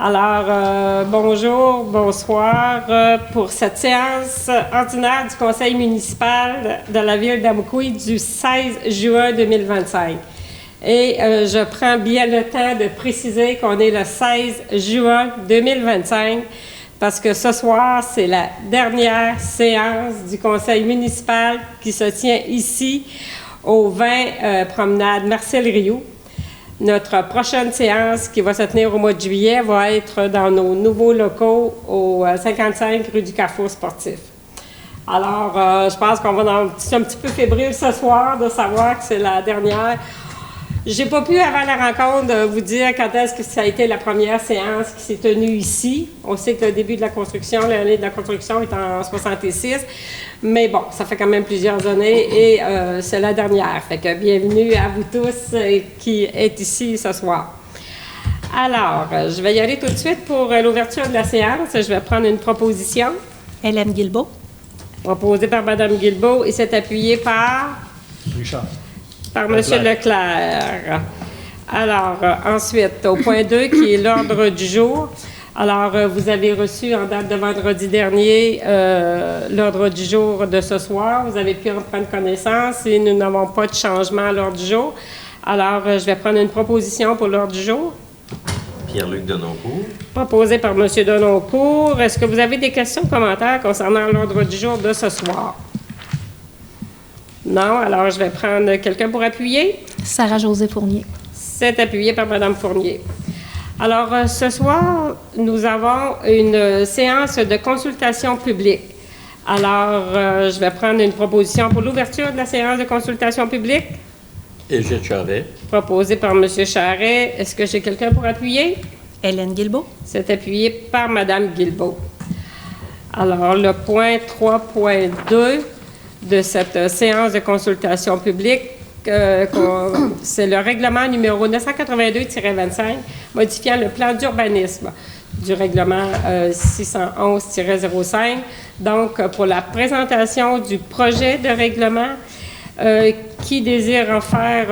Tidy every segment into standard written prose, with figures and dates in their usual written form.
Alors, bonjour, bonsoir pour cette séance ordinaire du Conseil municipal de la ville d'Amqui du 16 juin 2025. Et je prends bien le temps de préciser qu'on est le 16 juin 2025 parce que ce soir, c'est la dernière séance du Conseil municipal qui se tient ici au 20 promenade Marcel Rioux. Notre prochaine séance qui va se tenir au mois de juillet va être dans nos nouveaux locaux au 55 rue du Carrefour Sportif. Alors, je pense qu'on va un petit peu fébrile ce soir de savoir que c'est la dernière. J'ai pas pu, avant la rencontre, vous dire quand est-ce que ça a été la première séance qui s'est tenue ici. On sait que le début de la construction, l'année de la construction est en 66, mais bon, ça fait quand même plusieurs années et c'est la dernière. Fait que bienvenue à vous tous qui êtes ici ce soir. Alors, je vais y aller tout de suite pour l'ouverture de la séance. Je vais prendre une proposition. Hélène Guilbeault. Proposée par Mme Guilbeault et c'est appuyé par... Richard. Par M. Leclerc. Alors, ensuite, au point 2, qui est l'ordre du jour. Alors, vous avez reçu en date de vendredi dernier l'ordre du jour de ce soir. Vous avez pu en prendre connaissance et nous n'avons pas de changement à l'ordre du jour. Alors, je vais prendre une proposition pour l'ordre du jour. Pierre-Luc Denoncourt. Proposé par M. Denoncourt. Est-ce que vous avez des questions ou commentaires concernant l'ordre du jour de ce soir? Non, alors je vais prendre quelqu'un pour appuyer. Sarah-Josée Fournier. C'est appuyé par Mme Fournier. Alors, ce soir, nous avons une séance de consultation publique. Alors, je vais prendre une proposition pour l'ouverture de la séance de consultation publique. Égide Charret. Proposée par M. Charret. Est-ce que j'ai quelqu'un pour appuyer? Hélène Guilbeault. C'est appuyé par Mme Guilbeault. Alors, le point 3.2 de cette séance de consultation publique, c'est le règlement numéro 982-25 modifiant le plan d'urbanisme du règlement 611-05. Donc, pour la présentation du projet de règlement, qui désire en faire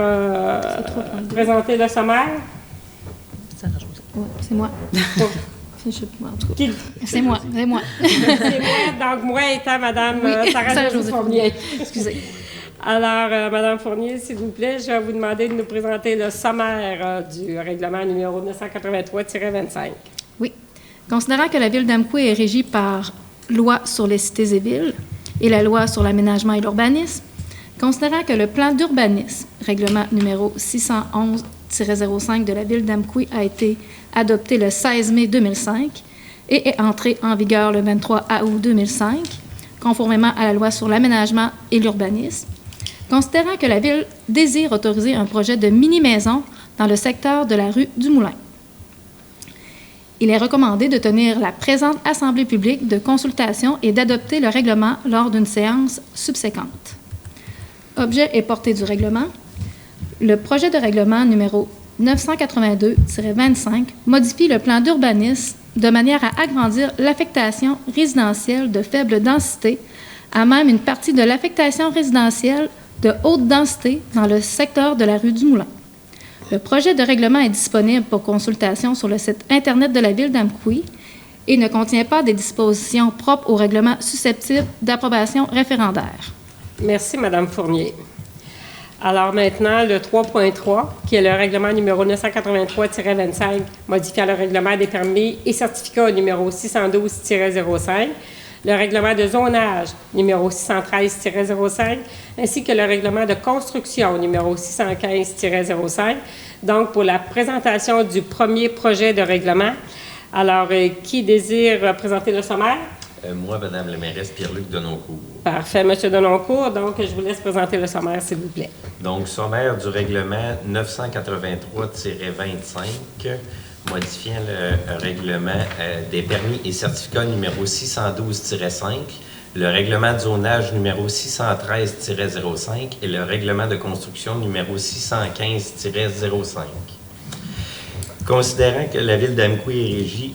présenter le sommaire? Sarah-Josée. Oui, c'est moi. C'est moi. C'est moi, donc moi étant Mme Sarah-Josée Fournier. Excusez. Alors, Mme Fournier, s'il vous plaît, je vais vous demander de nous présenter le sommaire du règlement numéro 983-25. Oui. Considérant que la Ville d'Amqui est régie par loi sur les cités et villes et la loi sur l'aménagement et l'urbanisme, considérant que le plan d'urbanisme, règlement numéro 611-05 de la Ville d'Amqui a été adopté le 16 mai 2005 et est entré en vigueur le 23 août 2005, conformément à la loi sur l'aménagement et l'urbanisme, considérant que la Ville désire autoriser un projet de mini-maison dans le secteur de la rue du Moulin. Il est recommandé de tenir la présente assemblée publique de consultation et d'adopter le règlement lors d'une séance subséquente. Objet et portée du règlement. Le projet de règlement numéro 982-25 modifie le plan d'urbanisme de manière à agrandir l'affectation résidentielle de faible densité à même une partie de l'affectation résidentielle de haute densité dans le secteur de la rue du Moulin. Le projet de règlement est disponible pour consultation sur le site Internet de la Ville d'Amqui et ne contient pas des dispositions propres au règlement susceptibles d'approbation référendaire. Merci, Mme Fournier. Alors maintenant, le 3.3, qui est le règlement numéro 983-25, modifiant le règlement des permis et certificats numéro 612-05, le règlement de zonage numéro 613-05, ainsi que le règlement de construction numéro 615-05. Donc, pour la présentation du premier projet de règlement. Alors, qui désire présenter le sommaire? Moi, Mme la mairesse Pierre-Luc Denoncourt. Parfait, M. Denoncourt. Donc, je vous laisse présenter le sommaire, s'il vous plaît. Donc, sommaire du règlement 983-25, modifiant le règlement des permis et certificats numéro 612-5, le règlement de zonage numéro 613-05 et le règlement de construction numéro 615-05. Considérant que la Ville d'Amqui est régie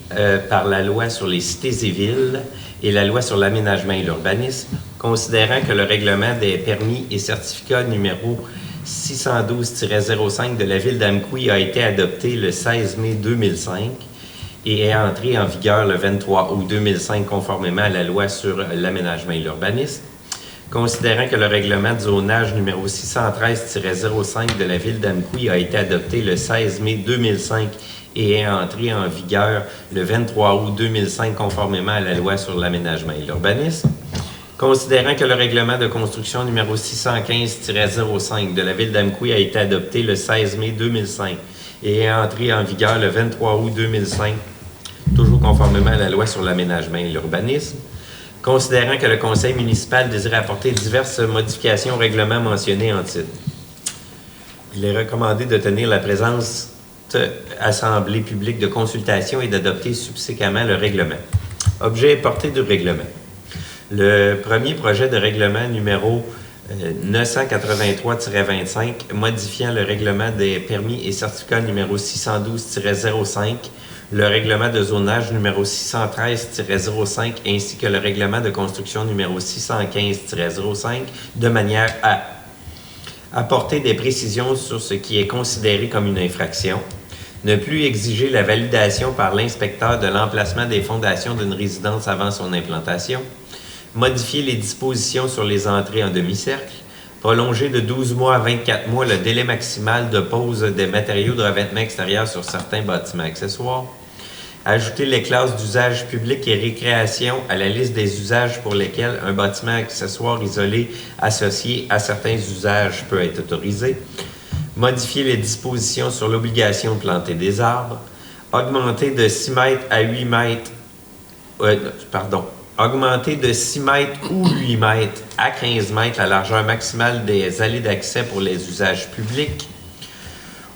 par la loi sur les cités et villes et la loi sur l'aménagement et l'urbanisme, considérant que le règlement des permis et certificats numéro 612-05 de la Ville d'Amqui a été adopté le 16 mai 2005 et est entré en vigueur le 23 août 2005 conformément à la loi sur l'aménagement et l'urbanisme. Considérant que le règlement de zonage numéro 613-05 de la Ville d'Amqui a été adopté le 16 mai 2005 et est entré en vigueur le 23 août 2005 conformément à la loi sur l'aménagement et l'urbanisme. Considérant que le règlement de construction numéro 615-05 de la Ville d'Amqui a été adopté le 16 mai 2005 et est entré en vigueur le 23 août 2005, toujours conformément à la loi sur l'aménagement et l'urbanisme. Considérant que le conseil municipal désire apporter diverses modifications au règlement mentionné en titre. Il est recommandé de tenir la présente assemblée publique de consultation et d'adopter subséquemment le règlement. Objet et portée du règlement. Le premier projet de règlement numéro 983-25 modifiant le règlement des permis et certificats numéro 612-05, le règlement de zonage numéro 613-05 ainsi que le règlement de construction numéro 615-05 de manière à apporter des précisions sur ce qui est considéré comme une infraction, ne plus exiger la validation par l'inspecteur de l'emplacement des fondations d'une résidence avant son implantation, modifier les dispositions sur les entrées en demi-cercle, prolonger de 12 mois à 24 mois le délai maximal de pose des matériaux de revêtement extérieur sur certains bâtiments accessoires, ajouter les classes d'usage public et récréation à la liste des usages pour lesquels un bâtiment accessoire isolé associé à certains usages peut être autorisé, modifier les dispositions sur l'obligation de planter des arbres, augmenter de 6 mètres à 8 mètres, augmenter de 6 mètres ou 8 mètres à 15 mètres la largeur maximale des allées d'accès pour les usages publics.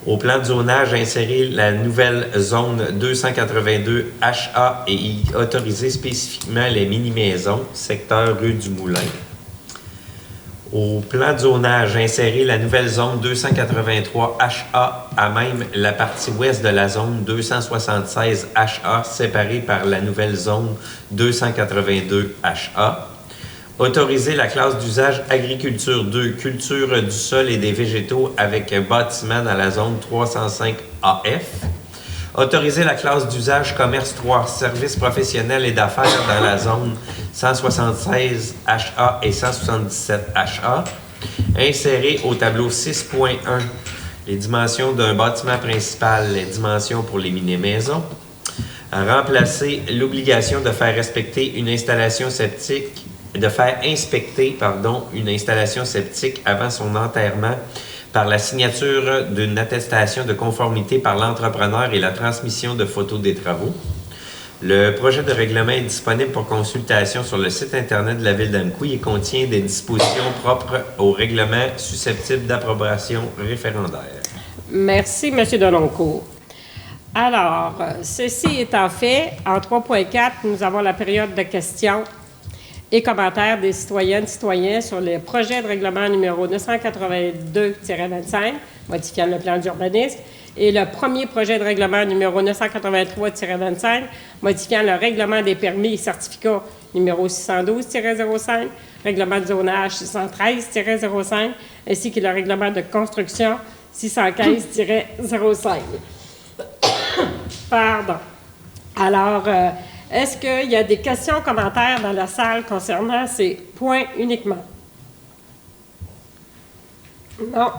Au plan de zonage, insérer la nouvelle zone 282 HA et y autoriser spécifiquement les mini-maisons, secteur rue du Moulin. Au plan de zonage, insérer la nouvelle zone 283 HA à même la partie ouest de la zone 276 HA séparée par la nouvelle zone 282 HA. Autoriser la classe d'usage agriculture 2, culture du sol et des végétaux avec un bâtiment dans la zone 305 AF. Autoriser la classe d'usage commerce 3, services professionnels et d'affaires dans la zone 176 HA et 177 HA. Insérer au tableau 6.1 les dimensions d'un bâtiment principal, les dimensions pour les mini-maisons. Remplacer l'obligation de faire respecter une installation septique de faire inspecter une installation septique avant son enterrement par la signature d'une attestation de conformité par l'entrepreneur et la transmission de photos des travaux. Le projet de règlement est disponible pour consultation sur le site Internet de la Ville d'Amqui et contient des dispositions propres au règlement susceptibles d'approbation référendaire. Merci, M. Deloncourt. Alors, ceci étant fait, en 3.4, nous avons la période de questions et commentaires des citoyennes et citoyens sur le projet de règlement numéro 982-25, modifiant le plan d'urbanisme, et le premier projet de règlement numéro 983-25, modifiant le règlement des permis et certificats numéro 612-05, règlement de zonage 613-05, ainsi que le règlement de construction 615-05. Pardon. Alors, est-ce qu'il y a des questions, commentaires dans la salle concernant ces points uniquement? Non.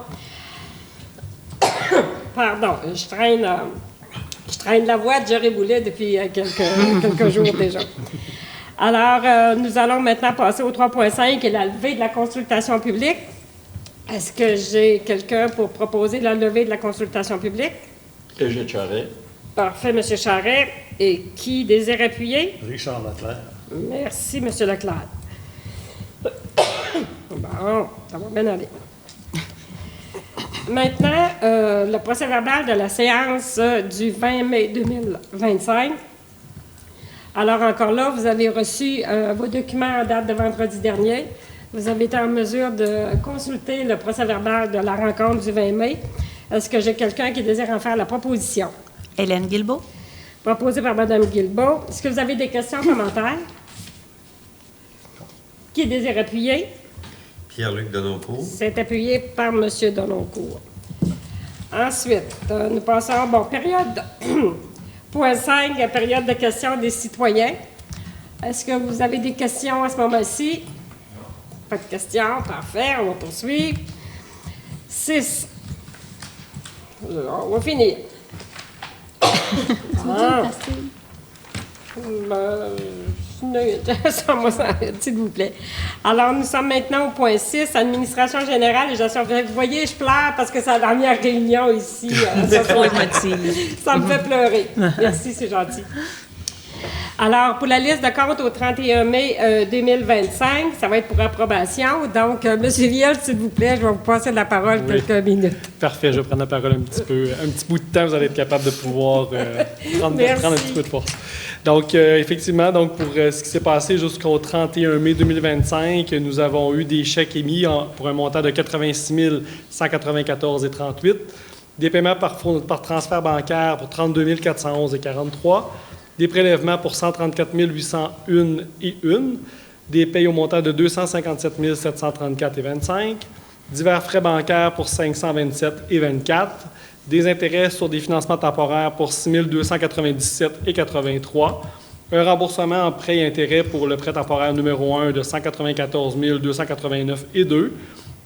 Pardon, je traîne la voix de Jerry Boulet depuis quelques jours déjà. Alors, nous allons maintenant passer au 3.5 et la levée de la consultation publique. Est-ce que j'ai quelqu'un pour proposer la levée de la consultation publique? Égide Charret. Parfait, M. Charret. Et qui désire appuyer? Richard Leclerc. Merci, M. Leclerc. Bon, ça va bien aller. Maintenant, le procès-verbal de la séance du 20 mai 2025. Alors, encore là, vous avez reçu vos documents en date de vendredi dernier. Vous avez été en mesure de consulter le procès-verbal de la rencontre du 20 mai. Est-ce que j'ai quelqu'un qui désire en faire la proposition? Hélène Guilbeault. Proposé par Mme Guilbeault. Est-ce que vous avez des questions, commentaires? Qui désire appuyer? Pierre-Luc Deloncourt. C'est appuyé par M. Deloncourt. Ensuite, nous passons, période Point 5, la période de questions des citoyens. Est-ce que vous avez des questions à ce moment-ci? Pas de questions, parfait, on va poursuivre. 6. On va finir. S'il vous plaît. Alors, nous sommes maintenant au point 6, administration générale et gestion. Vous voyez, je pleure parce que c'est la dernière réunion ici. Ça me fait pleurer. Merci, c'est gentil. Alors, pour la liste de comptes au 31 mai 2025, ça va être pour approbation. Donc, M. Viel, s'il vous plaît, je vais vous passer la parole quelques minutes. Parfait, je vais prendre la parole un petit bout de temps, vous allez être capable de pouvoir prendre un petit peu de force. Donc, effectivement, donc pour ce qui s'est passé jusqu'au 31 mai 2025, nous avons eu des chèques émis pour un montant de 86 194,38, des paiements par transfert bancaire pour 32 411,43, des prélèvements pour 134 801,1, des payes au montant de 257 734,25, divers frais bancaires pour 527,24, des intérêts sur des financements temporaires pour 6 297,83, un remboursement en prêt et intérêts pour le prêt temporaire numéro 1 de 194 289,2,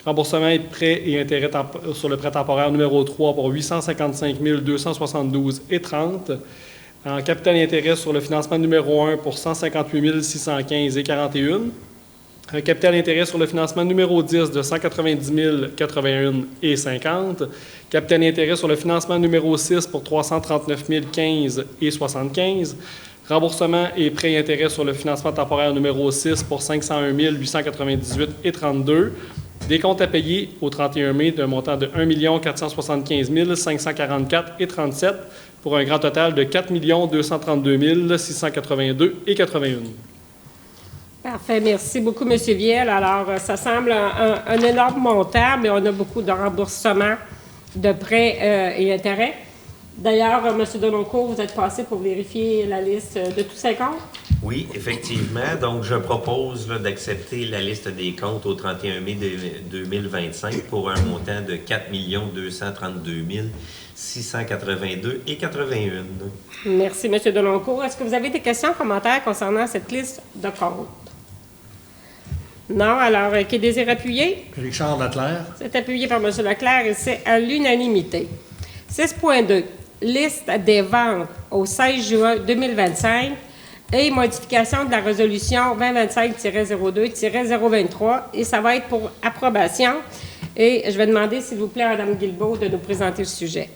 remboursement et prêt et intérêts sur le prêt temporaire numéro 3 pour 855 272,30, en capital et intérêt sur le financement numéro 1 pour 158 615,41, un capital intérêt sur le financement numéro 10 de 190 081,50, capital intérêt sur le financement numéro 6 pour 339 015,75, remboursement et prêt et intérêt sur le financement temporaire numéro 6 pour 501 898,32, des comptes à payer au 31 mai d'un montant de 1 475 544,37 pour un grand total de 4 232 682,81. Parfait. Merci beaucoup, M. Viel. Alors, ça semble un énorme montant, mais on a beaucoup de remboursements de prêts et intérêts. D'ailleurs, M. Deloncourt, vous êtes passé pour vérifier la liste de tous ces comptes? Oui, effectivement. Donc, je propose d'accepter la liste des comptes au 31 mai 2025 pour un montant de 4 232 682,81. Merci, M. Deloncourt. Est-ce que vous avez des questions, commentaires concernant cette liste de comptes? Non. Alors, qui désire appuyer? Richard Leclerc. C'est appuyé par M. Leclerc et c'est à l'unanimité. 6.2. Liste des ventes au 16 juin 2025 et modification de la résolution 2025-02-023 et ça va être pour approbation. Et je vais demander, s'il vous plaît, à Mme Guilbeault de nous présenter le sujet.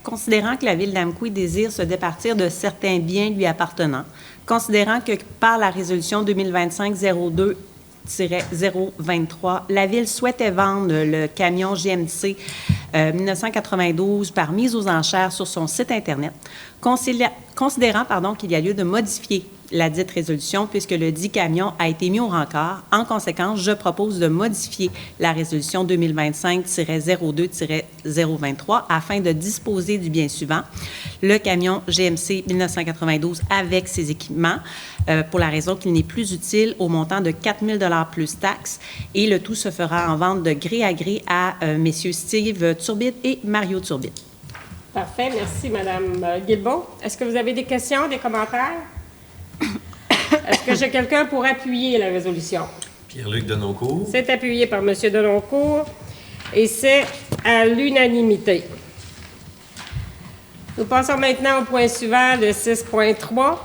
Considérant que la Ville d'Amqui désire se départir de certains biens lui appartenant, considérant que par la résolution 2025-02-023, la Ville souhaitait vendre le camion GMC 1992 par mise aux enchères sur son site Internet, considérant qu'il y a lieu de modifier la dite résolution puisque le dit camion a été mis au rencard. En conséquence, je propose de modifier la résolution 2025-02-023 afin de disposer du bien suivant, le camion GMC 1992 avec ses équipements, pour la raison qu'il n'est plus utile au montant de 4 000 $ plus taxes et le tout se fera en vente de gré à gré à messieurs Steve Turbide et Mario Turbide. Parfait. Merci, Mme Guilbeault. Est-ce que vous avez des questions, des commentaires? Est-ce que j'ai quelqu'un pour appuyer la résolution? Pierre-Luc Deloncourt. C'est appuyé par M. Deloncourt et c'est à l'unanimité. Nous passons maintenant au point suivant, le 6.3,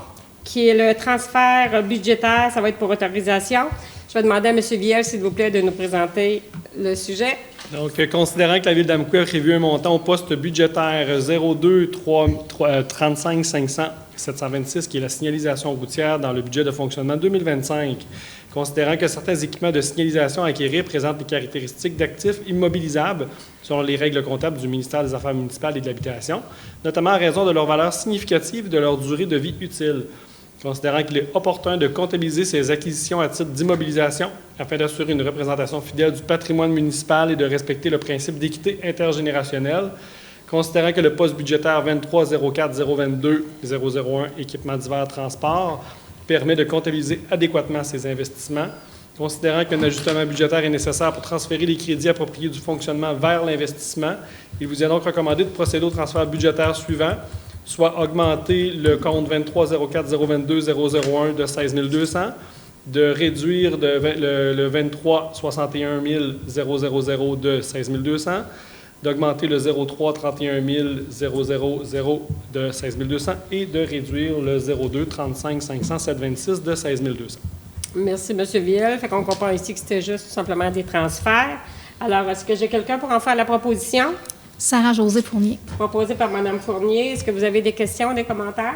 qui est le transfert budgétaire. Ça va être pour autorisation. Je vais demander à M. Viel, s'il vous plaît, de nous présenter le sujet. Donc, considérant que la Ville d'Amqui a prévu un montant au poste budgétaire 02 35 500 726, qui est la signalisation routière dans le budget de fonctionnement 2025, considérant que certains équipements de signalisation à acquérir présentent des caractéristiques d'actifs immobilisables selon les règles comptables du ministère des Affaires municipales et de l'Habitation, notamment en raison de leur valeur significative et de leur durée de vie utile. Considérant qu'il est opportun de comptabiliser ces acquisitions à titre d'immobilisation afin d'assurer une représentation fidèle du patrimoine municipal et de respecter le principe d'équité intergénérationnelle, considérant que le poste budgétaire 23 04 022 001 équipement divers transport permet de comptabiliser adéquatement ces investissements, considérant qu'un ajustement budgétaire est nécessaire pour transférer les crédits appropriés du fonctionnement vers l'investissement, il vous est donc recommandé de procéder au transfert budgétaire suivant. soit augmenter le compte 2304022001 de 16 200, de réduire le 2361 000 de 16 200, d'augmenter le 0331 000 de 16 200 et de réduire le 02 35 500 726 de 16 200. Merci, M. Viel. Fait qu'on comprend ici que c'était juste tout simplement des transferts. Alors, est-ce que j'ai quelqu'un pour en faire la proposition? Sarah-Josée Fournier. Proposée par Mme Fournier. Est-ce que vous avez des questions, des commentaires?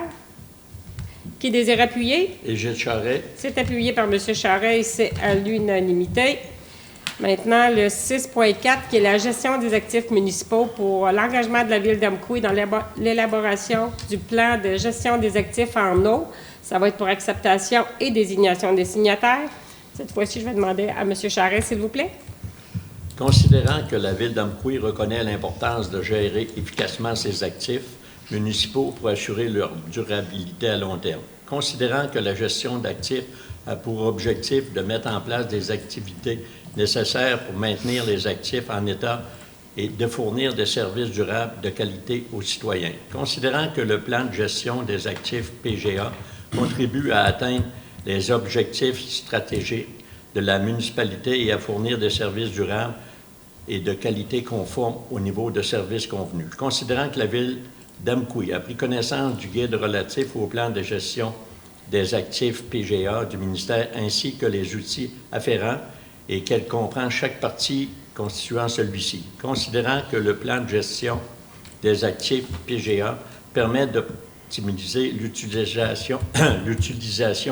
Qui désire appuyer? Égide Charret. C'est appuyé par M. Charret et c'est à l'unanimité. Maintenant, le 6.4, qui est la gestion des actifs municipaux pour l'engagement de la Ville d'Amqui dans l'élaboration du plan de gestion des actifs en eau. Ça va être pour acceptation et désignation des signataires. Cette fois-ci, je vais demander à M. Charret, s'il vous plaît. Considérant que la Ville d'Amqui reconnaît l'importance de gérer efficacement ses actifs municipaux pour assurer leur durabilité à long terme. Considérant que la gestion d'actifs a pour objectif de mettre en place des activités nécessaires pour maintenir les actifs en état et de fournir des services durables de qualité aux citoyens. Considérant que le plan de gestion des actifs PGA contribue à atteindre les objectifs stratégiques de la municipalité et à fournir des services durables et de qualité conforme au niveau de services convenu. Considérant que la Ville d'Amqui a pris connaissance du guide relatif au plan de gestion des actifs PGA du ministère ainsi que les outils afférents et qu'elle comprend chaque partie constituant celui-ci. Considérant que le plan de gestion des actifs PGA permet d'optimiser l'utilisation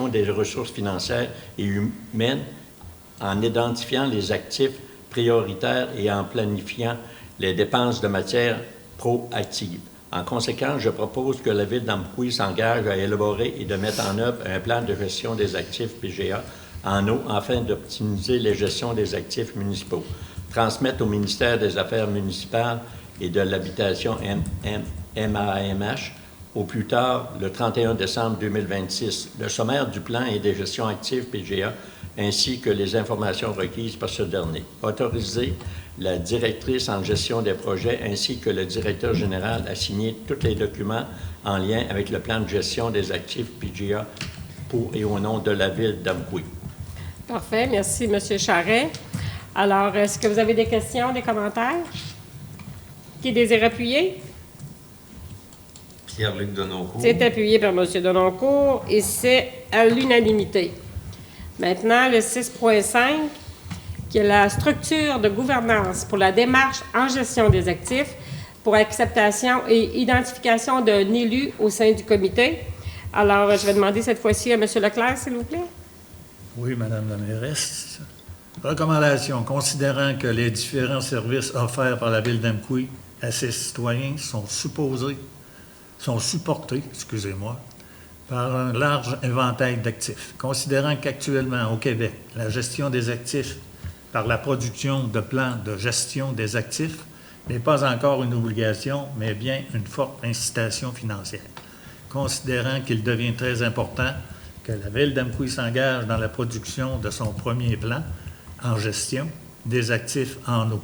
des ressources financières et humaines en identifiant les actifs prioritaires et en planifiant les dépenses de matière proactive. En conséquence, je propose que la Ville d'Amqui s'engage à élaborer et de mettre en œuvre un plan de gestion des actifs PGA en eau afin d'optimiser la gestion des actifs municipaux. Transmettre au ministère des Affaires municipales et de l'Habitation MAMH au plus tard le 31 décembre 2026 le sommaire du plan et des gestions actives PGA ainsi que les informations requises par ce dernier. Autoriser la directrice en gestion des projets ainsi que le directeur général à signer tous les documents en lien avec le plan de gestion des actifs PGA pour et au nom de la Ville d'Amqui. Parfait. Merci, M. Charret. Alors, est-ce que vous avez des questions, des commentaires? Qui désire appuyer? Pierre-Luc Denoncourt. C'est appuyé par M. Denoncourt et c'est à l'unanimité. Maintenant, le 6.5, qui est la structure de gouvernance pour la démarche en gestion des actifs pour acceptation et identification d'un élu au sein du comité. Alors, je vais demander cette fois-ci à M. Leclerc, s'il vous plaît. Oui, Madame la mairesse. Recommandation. Considérant que les différents services offerts par la Ville d'Amqui à ses citoyens sont supportés, par un large éventail d'actifs. Considérant qu'actuellement, au Québec, la gestion des actifs par la production de plans de gestion des actifs n'est pas encore une obligation, mais bien une forte incitation financière. Considérant qu'il devient très important que la Ville d'Amqui s'engage dans la production de son premier plan en gestion des actifs en eau.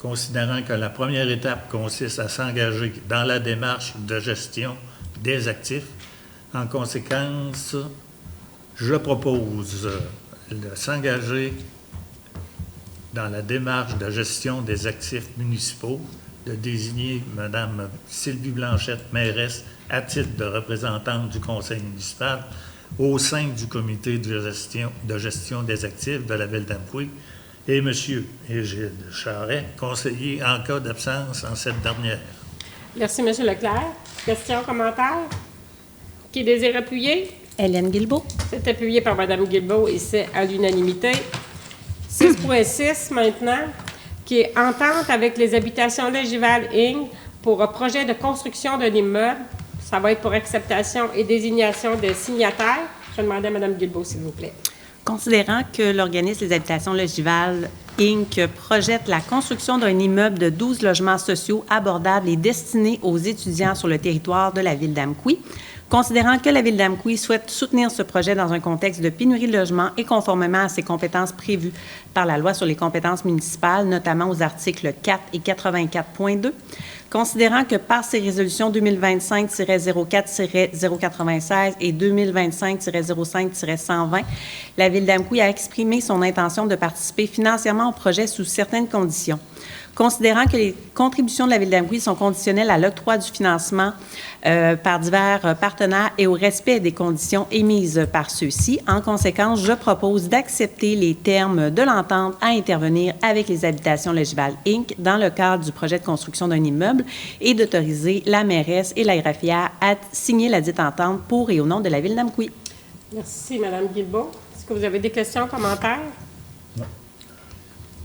Considérant que la première étape consiste à s'engager dans la démarche de gestion des actifs, en conséquence, je propose de s'engager dans la démarche de gestion des actifs municipaux, de désigner Mme Sylvie Blanchette, mairesse, à titre de représentante du conseil municipal au sein du comité de gestion des actifs de la Ville d'Amqui et M. Égide Charret, conseiller en cas d'absence en cette dernière. Merci, M. Leclerc. Questions, commentaires? Qui désire appuyer? Hélène Guilbeault. C'est appuyé par Mme Guilbeault et c'est à l'unanimité. 6.6 maintenant, qui est entente avec les habitations Légival Inc. pour un projet de construction d'un immeuble. Ça va être pour acceptation et désignation des signataires. Je vais demander à Mme Guilbeault, s'il vous plaît. Considérant que l'organisme des habitations Légival Inc. projette la construction d'un immeuble de 12 logements sociaux abordables et destinés aux étudiants sur le territoire de la Ville d'Amqui, Considérant que la Ville d'Amqui souhaite soutenir ce projet dans un contexte de pénurie de logements et conformément à ses compétences prévues par la Loi sur les compétences municipales, notamment aux articles 4 et 84.2, considérant que par ces résolutions 2025-04-096 et 2025-05-120, la Ville d'Amqui a exprimé son intention de participer financièrement au projet sous certaines conditions. Considérant que les contributions de la Ville d'Amqui sont conditionnelles à l'octroi du financement par divers partenaires et au respect des conditions émises par ceux-ci, en conséquence, je propose d'accepter les termes de l'entente à intervenir avec les Habitations Logival Inc. dans le cadre du projet de construction d'un immeuble et d'autoriser la mairesse et la greffière à signer la dite entente pour et au nom de la Ville d'Amqui. Merci, Mme Guilbeault. Est-ce que vous avez des questions, commentaires?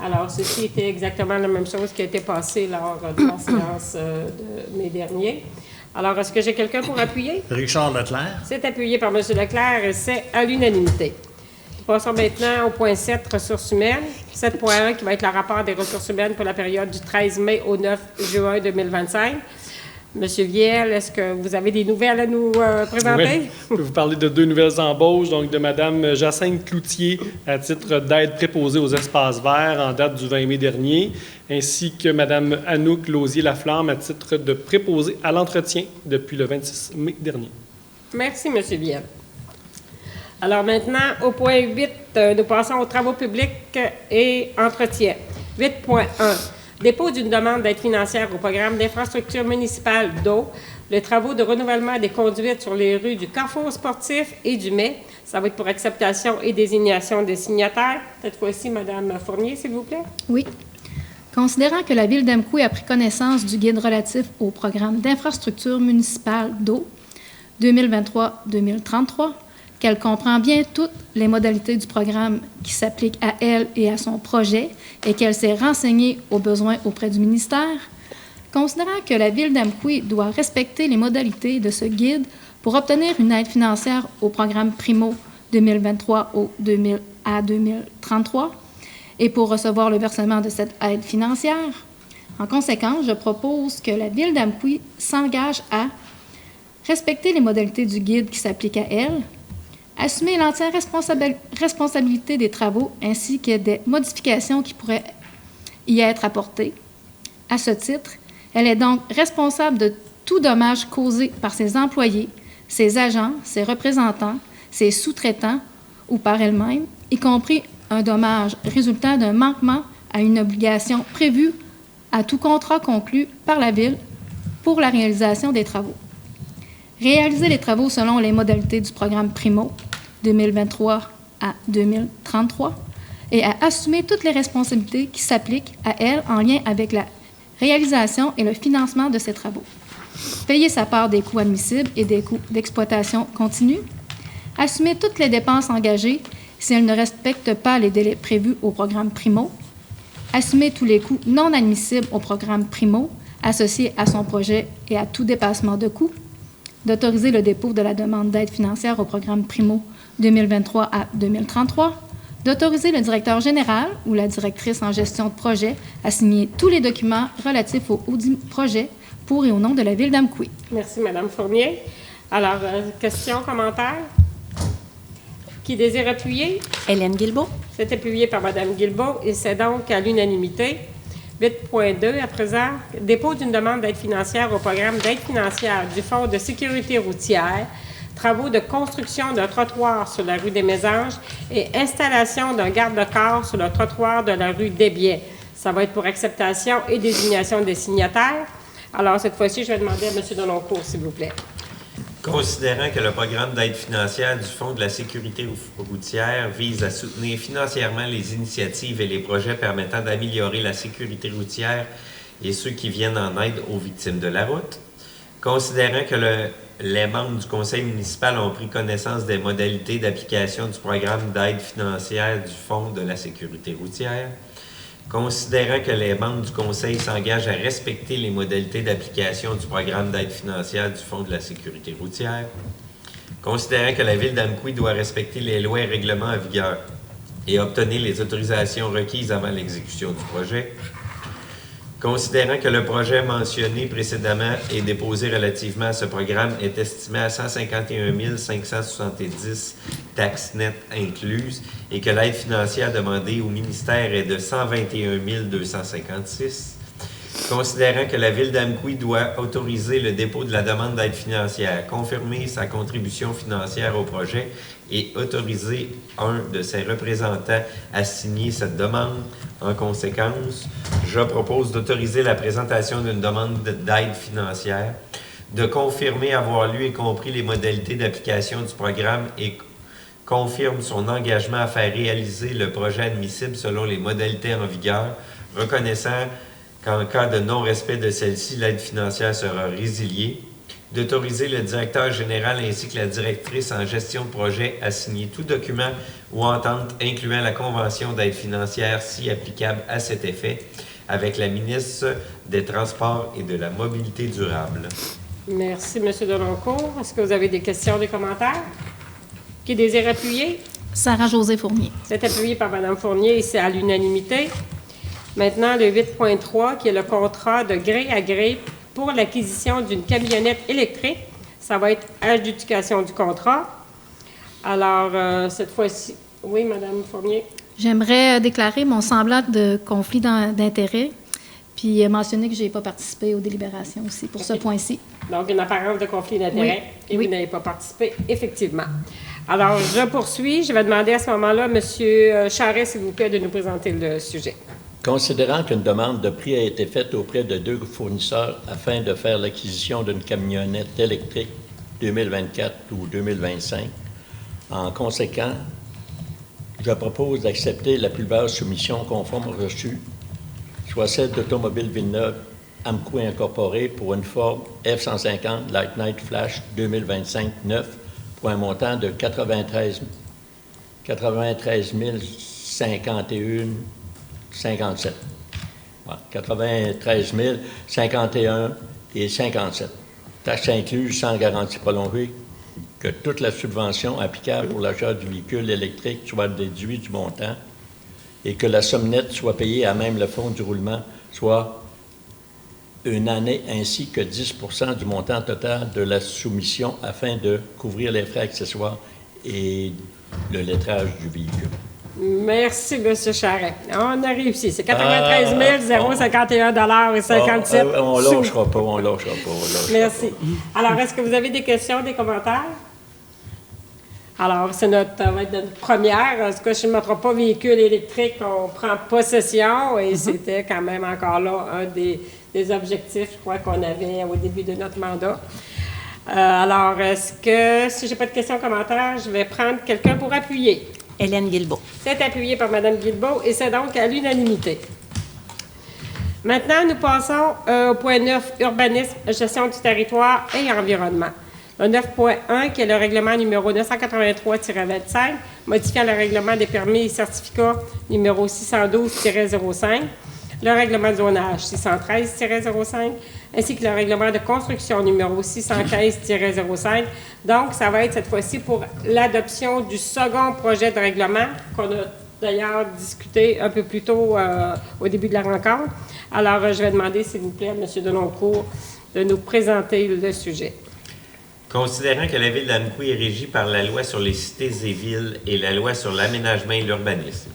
Alors, ceci était exactement la même chose qui a été passée lors de la séance de mai dernier. Alors, est-ce que j'ai quelqu'un pour appuyer? Richard Leclerc. C'est appuyé par M. Leclerc et c'est à l'unanimité. Passons maintenant au point 7, ressources humaines. 7.1, qui va être le rapport des ressources humaines pour la période du 13 mai au 9 juin 2025. Monsieur Viel, est-ce que vous avez des nouvelles à nous présenter? Oui, je peux vous parler de 2 nouvelles embauches, donc de Mme Jacinthe Cloutier à titre d'aide préposée aux espaces verts en date du 20 mai dernier, ainsi que Mme Anouk Lausier-Laflamme à titre de préposée à l'entretien depuis le 26 mai dernier. Merci, M. Viel. Alors maintenant, au point 8, nous passons aux travaux publics et entretien. 8.1. Dépôt d'une demande d'aide financière au programme d'infrastructure municipale d'eau, les travaux de renouvellement des conduites sur les rues du Carrefour sportif et du Mai. Ça va être pour acceptation et désignation des signataires. Cette fois-ci, Mme Fournier, s'il vous plaît. Oui. Considérant que la Ville d'Amqui a pris connaissance du guide relatif au programme d'infrastructure municipale d'eau 2023-2033, qu'elle comprend bien toutes les modalités du programme qui s'appliquent à elle et à son projet et qu'elle s'est renseignée aux besoins auprès du ministère, considérant que la Ville d'Amqui doit respecter les modalités de ce guide pour obtenir une aide financière au programme Primo 2023 à 2033 et pour recevoir le versement de cette aide financière, en conséquence, je propose que la Ville d'Amqui s'engage à respecter les modalités du guide qui s'appliquent à elle, assumer l'entière responsabilité des travaux ainsi que des modifications qui pourraient y être apportées. À ce titre, elle est donc responsable de tout dommage causé par ses employés, ses agents, ses représentants, ses sous-traitants ou par elle-même, y compris un dommage résultant d'un manquement à une obligation prévue à tout contrat conclu par la Ville pour la réalisation des travaux. Réaliser les travaux selon les modalités du programme Primo 2023 à 2033 et à assumer toutes les responsabilités qui s'appliquent à elle en lien avec la réalisation et le financement de ces travaux. Payer sa part des coûts admissibles et des coûts d'exploitation continue. Assumer toutes les dépenses engagées si elle ne respecte pas les délais prévus au programme Primo. Assumer tous les coûts non admissibles au programme Primo associés à son projet et à tout dépassement de coûts. D'autoriser le dépôt de la demande d'aide financière au programme Primo 2023 à 2033, d'autoriser le directeur général ou la directrice en gestion de projet à signer tous les documents relatifs au audit projet pour et au nom de la Ville d'Amqui. Merci, Mme Fournier. Alors, questions, commentaires? Qui désire appuyer? Hélène Guilbeault. C'est appuyé par Mme Guilbeault et c'est donc à l'unanimité. 8.2, à présent, dépôt d'une demande d'aide financière au programme d'aide financière du Fonds de sécurité routière, travaux de construction d'un trottoir sur la rue des Mésanges et installation d'un garde-corps sur le trottoir de la rue des Biais. Ça va être pour acceptation et désignation des signataires. Alors, cette fois-ci, je vais demander à M. Deloncourt, s'il vous plaît. Considérant que le programme d'aide financière du Fonds de la sécurité routière vise à soutenir financièrement les initiatives et les projets permettant d'améliorer la sécurité routière et ceux qui viennent en aide aux victimes de la route, considérant que les membres du conseil municipal ont pris connaissance des modalités d'application du programme d'aide financière du Fonds de la sécurité routière, considérant que les membres du conseil s'engagent à respecter les modalités d'application du programme d'aide financière du Fonds de la sécurité routière, considérant que la Ville d'Amqui doit respecter les lois et règlements en vigueur et obtenir les autorisations requises avant l'exécution du projet, Considérant que le projet mentionné précédemment et déposé relativement à ce programme est estimé à 151 570 taxes nettes incluses et que l'aide financière demandée au ministère est de 121 256, considérant que la Ville d'Amqui doit autoriser le dépôt de la demande d'aide financière, confirmer sa contribution financière au projet et autoriser un de ses représentants à signer cette demande. En conséquence, je propose d'autoriser la présentation d'une demande d'aide financière, de confirmer avoir lu et compris les modalités d'application du programme et confirme son engagement à faire réaliser le projet admissible selon les modalités en vigueur, reconnaissant qu'en cas de non-respect de celle-ci, l'aide financière sera résiliée, d'autoriser le directeur général ainsi que la directrice en gestion de projet à signer tout document ou entente incluant la convention d'aide financière si applicable à cet effet avec la ministre des Transports et de la Mobilité durable. Merci, M. Deloncourt. Est-ce que vous avez des questions, des commentaires? Qui désire appuyer? Sarah-Josée Fournier. C'est appuyé par Mme Fournier et c'est à l'unanimité. Maintenant, le 8.3, qui est le contrat de gré à gré pour l'acquisition d'une camionnette électrique. Ça va être adjudication du contrat. Alors, cette fois-ci, oui, Mme Fournier. J'aimerais déclarer mon semblant de conflit d'intérêt, puis mentionner que je n'ai pas participé aux délibérations aussi pour ce point-ci. Donc, une apparence de conflit d'intérêt et Oui. vous n'avez pas participé, effectivement. Alors, je poursuis. Je vais demander à ce moment-là, M. Charest, s'il vous plaît, de nous présenter le sujet. Considérant qu'une demande de prix a été faite auprès de 2 fournisseurs afin de faire l'acquisition d'une camionnette électrique 2024 ou 2025, en conséquent, je propose d'accepter la plus basse soumission conforme reçue, soit celle d'Automobile Villeneuve Amqui Incorporé pour une Ford F-150 Light Night Flash 2025 neuf pour un montant de 93 051,57. Voilà, 93 051 et 57. Taxes incluses sans garantie prolongée, que toute la subvention applicable pour l'achat du véhicule électrique soit déduite du montant et que la somme nette soit payée à même le fonds du roulement, soit une année ainsi que 10 % du montant total de la soumission afin de couvrir les frais accessoires et le lettrage du véhicule. Merci, M. Charest. On a réussi. C'est 93 051 et 57 On sous. lâchera pas, on lâchera pas. Merci. Alors, est-ce que vous avez des questions, des commentaires? Alors, ça va être notre première. En tout cas, je ne me trompe pas, véhicule électrique, on prend possession et c'était quand même encore là un des objectifs, je crois, qu'on avait au début de notre mandat. Alors, est-ce que, si je n'ai pas de questions, commentaires, je vais prendre quelqu'un pour appuyer. Hélène Guilbeault. C'est appuyé par Mme Guilbeault et c'est donc à l'unanimité. Maintenant, nous passons au point 9, urbanisme, gestion du territoire et environnement. Le 9.1, qui est le règlement numéro 983-25, modifiant le règlement des permis et certificats numéro 612-05, le règlement de zonage 613-05, ainsi que le règlement de construction numéro 615-05. Donc, ça va être cette fois-ci pour l'adoption du second projet de règlement qu'on a d'ailleurs discuté un peu plus tôt au début de la rencontre. Alors, je vais demander, s'il vous plaît, à M. Deloncourt de nous présenter le sujet. Considérant que la Ville d'Amqui est régie par la Loi sur les cités et villes et la Loi sur l'aménagement et l'urbanisme,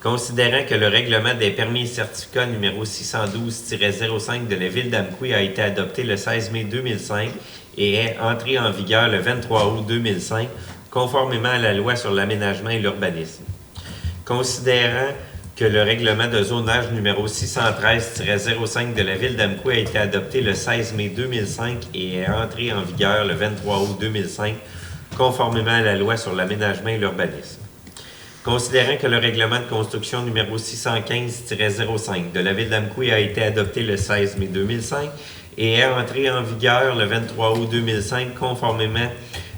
considérant que le règlement des permis et certificats numéro 612-05 de la Ville d'Amqui a été adopté le 16 mai 2005 et est entré en vigueur le 23 août 2005, conformément à la Loi sur l'aménagement et l'urbanisme, considérant que le règlement de zonage numéro 613-05 de la Ville d'Amqui a été adopté le 16 mai 2005 et est entré en vigueur le 23 août 2005, conformément à la Loi sur l'aménagement et l'urbanisme. Considérant que le règlement de construction numéro 615-05 de la Ville d'Amqui a été adopté le 16 mai 2005 et est entré en vigueur le 23 août 2005, conformément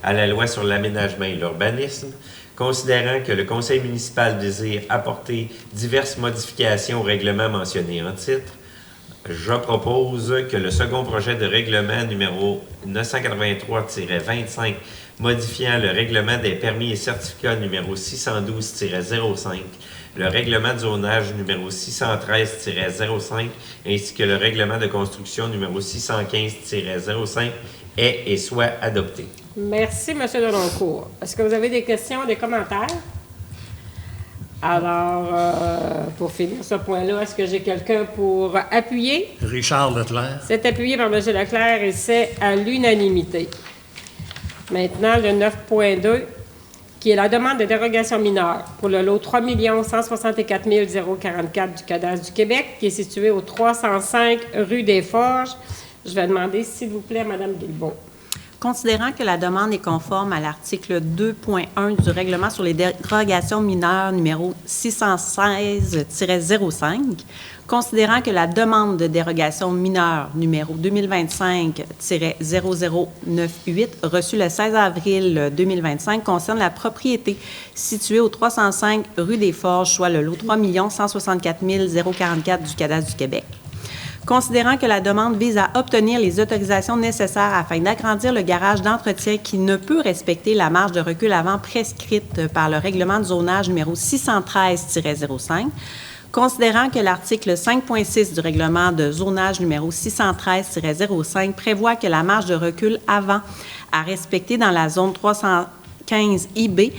à la Loi sur l'aménagement et l'urbanisme, considérant que le Conseil municipal désire apporter diverses modifications au règlement mentionné en titre, je propose que le second projet de règlement numéro 983-25 modifiant le règlement des permis et certificats numéro 612-05, le règlement de zonage numéro 613-05, ainsi que le règlement de construction numéro 615-05 est et soit adopté. Merci, M. Deloncourt. Est-ce que vous avez des questions, des commentaires? Alors, pour finir ce point-là, est-ce que j'ai quelqu'un pour appuyer? Richard Leclerc. C'est appuyé par M. Leclerc et c'est à l'unanimité. Maintenant, le 9.2, qui est la demande de dérogation mineure pour le lot 3 164 044 du cadastre du Québec, qui est situé au 305 rue des Forges. Je vais demander, s'il vous plaît, Mme Guilbeault. Considérant que la demande est conforme à l'article 2.1 du règlement sur les dérogations mineures numéro 616-05, considérant que la demande de dérogation mineure numéro 2025-0098 reçue le 16 avril 2025 concerne la propriété située au 305 rue des Forges, soit le lot 3 164 044 du cadastre du Québec. Considérant que la demande vise à obtenir les autorisations nécessaires afin d'agrandir le garage d'entretien qui ne peut respecter la marge de recul avant prescrite par le règlement de zonage numéro 613-05, considérant que l'article 5.6 du règlement de zonage numéro 613-05 prévoit que la marge de recul avant à respecter dans la zone 315 IB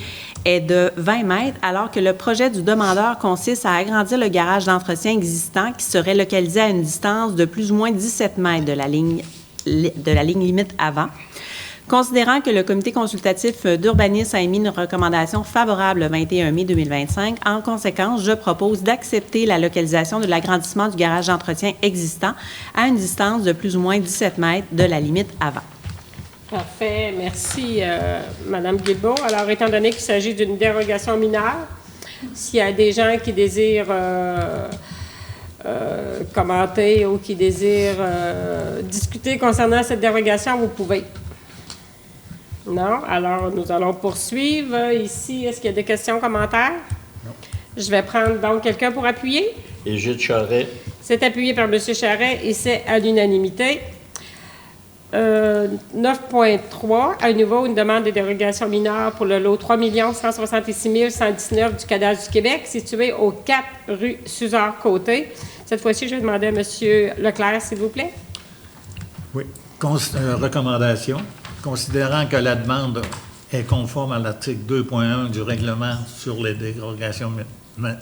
est de 20 mètres, alors que le projet du demandeur consiste à agrandir le garage d'entretien existant qui serait localisé à une distance de plus ou moins 17 mètres de la ligne limite avant. Considérant que le comité consultatif d'urbanisme a émis une recommandation favorable le 21 mai 2025, en conséquence, je propose d'accepter la localisation de l'agrandissement du garage d'entretien existant à une distance de plus ou moins 17 mètres de la limite avant. Parfait. Merci, Mme Guilbeault. Alors, étant donné qu'il s'agit d'une dérogation mineure, s'il y a des gens qui désirent commenter ou qui désirent discuter concernant cette dérogation, vous pouvez. Non? Alors, nous allons poursuivre. Ici, est-ce qu'il y a des questions, commentaires? Non. Je vais prendre donc quelqu'un pour appuyer. Égide Charret. C'est appuyé par M. Charret et c'est à l'unanimité. 9.3, à nouveau, une demande de dérogation mineure pour le lot 3 166 119 du cadastre du Québec, situé au 4 rue Suzard-Côté. Cette fois-ci, je vais demander à M. Leclerc, s'il vous plaît. Oui. Recommandation. Considérant que la demande est conforme à l'article 2.1 du règlement sur les dérogations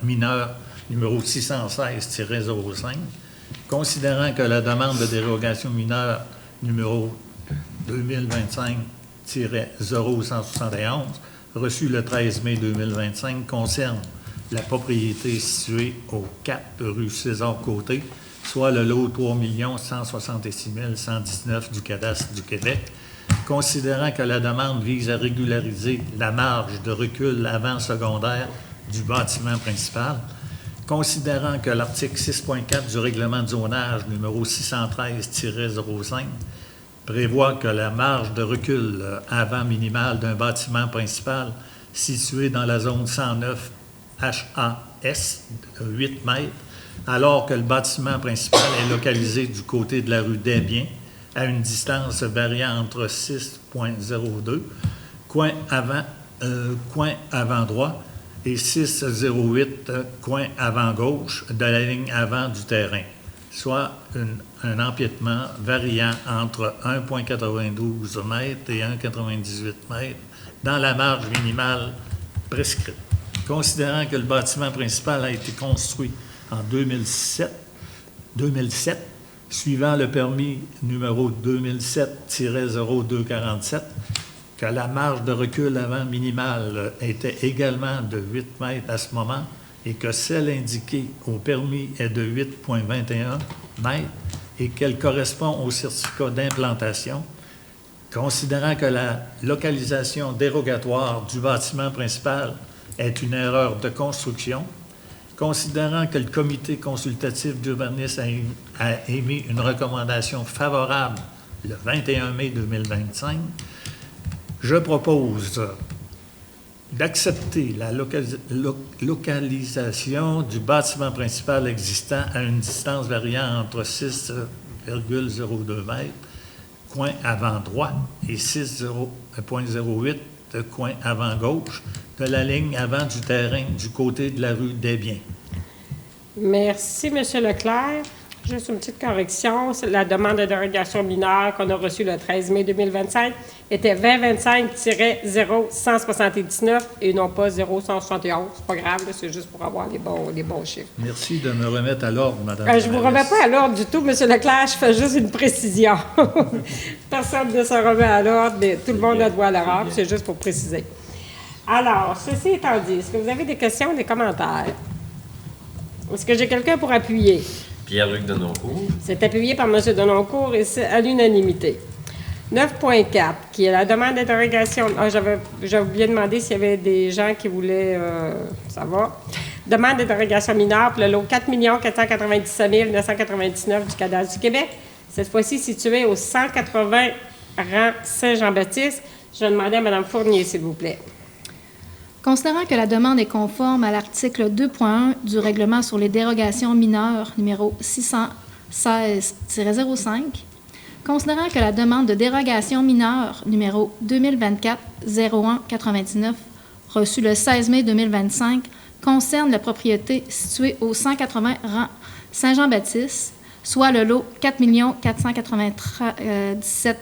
mineures numéro 616-05, considérant que la demande de dérogation mineure numéro 2025-0171, reçu le 13 mai 2025, concerne la propriété située au 4 rue César-Côté, soit le lot 3 166 119 du cadastre du Québec, considérant que la demande vise à régulariser la marge de recul avant secondaire du bâtiment principal, considérant que l'article 6.4 du règlement de zonage numéro 613-05 prévoit que la marge de recul avant minimale d'un bâtiment principal situé dans la zone 109 HAS de 8 mètres, alors que le bâtiment principal est localisé du côté de la rue Desbiens à une distance variant entre 6.02, coin avant droit, et 6,08 coin avant gauche de la ligne avant du terrain, soit un empiètement variant entre 1,92 m et 1,98 m dans la marge minimale prescrite. Considérant que le bâtiment principal a été construit en 2007, suivant le permis numéro 2007-0247, que la marge de recul avant minimale était également de 8 mètres à ce moment et que celle indiquée au permis est de 8,21 mètres et qu'elle correspond au certificat d'implantation, considérant que la localisation dérogatoire du bâtiment principal est une erreur de construction, considérant que le comité consultatif d'urbanisme a émis une recommandation favorable le 21 mai 2025, je propose d'accepter la localisation du bâtiment principal existant à une distance variant entre 6,02 m, coin avant droit et 6,08 coin avant gauche de la ligne avant du terrain du côté de la rue des Biens. Merci, M. Leclerc. Juste une petite correction. La demande de dérogation mineure qu'on a reçue le 13 mai 2025 était 2025-0179 et non pas 0171. C'est pas grave, là, c'est juste pour avoir les bons chiffres. Merci de me remettre à l'ordre, Madame. Je ne vous remets pas à l'ordre du tout, M. Leclerc. Je fais juste une précision. Personne ne se remet à l'ordre, mais tout le monde a droit à l'erreur. C'est juste pour préciser. Alors, ceci étant dit, est-ce que vous avez des questions, des commentaires? Est-ce que j'ai quelqu'un pour appuyer? Pierre-Luc Denoncourt. C'est appuyé par M. Denoncourt et c'est à l'unanimité. 9.4, qui est la demande d'interrogation. J'ai oublié de demander s'il y avait des gens qui voulaient savoir. Demande d'interrogation mineure pour le lot 4 497 999 du cadastre du Québec. Cette fois-ci situé au 180 rang Saint-Jean-Baptiste. Je vais demander à Mme Fournier, s'il vous plaît. Considérant que la demande est conforme à l'article 2.1 du règlement sur les dérogations mineures numéro 616-05, considérant que la demande de dérogation mineure numéro 2024-01-99 reçue le 16 mai 2025 concerne la propriété située au 180 rang Saint-Jean-Baptiste, soit le lot 4 497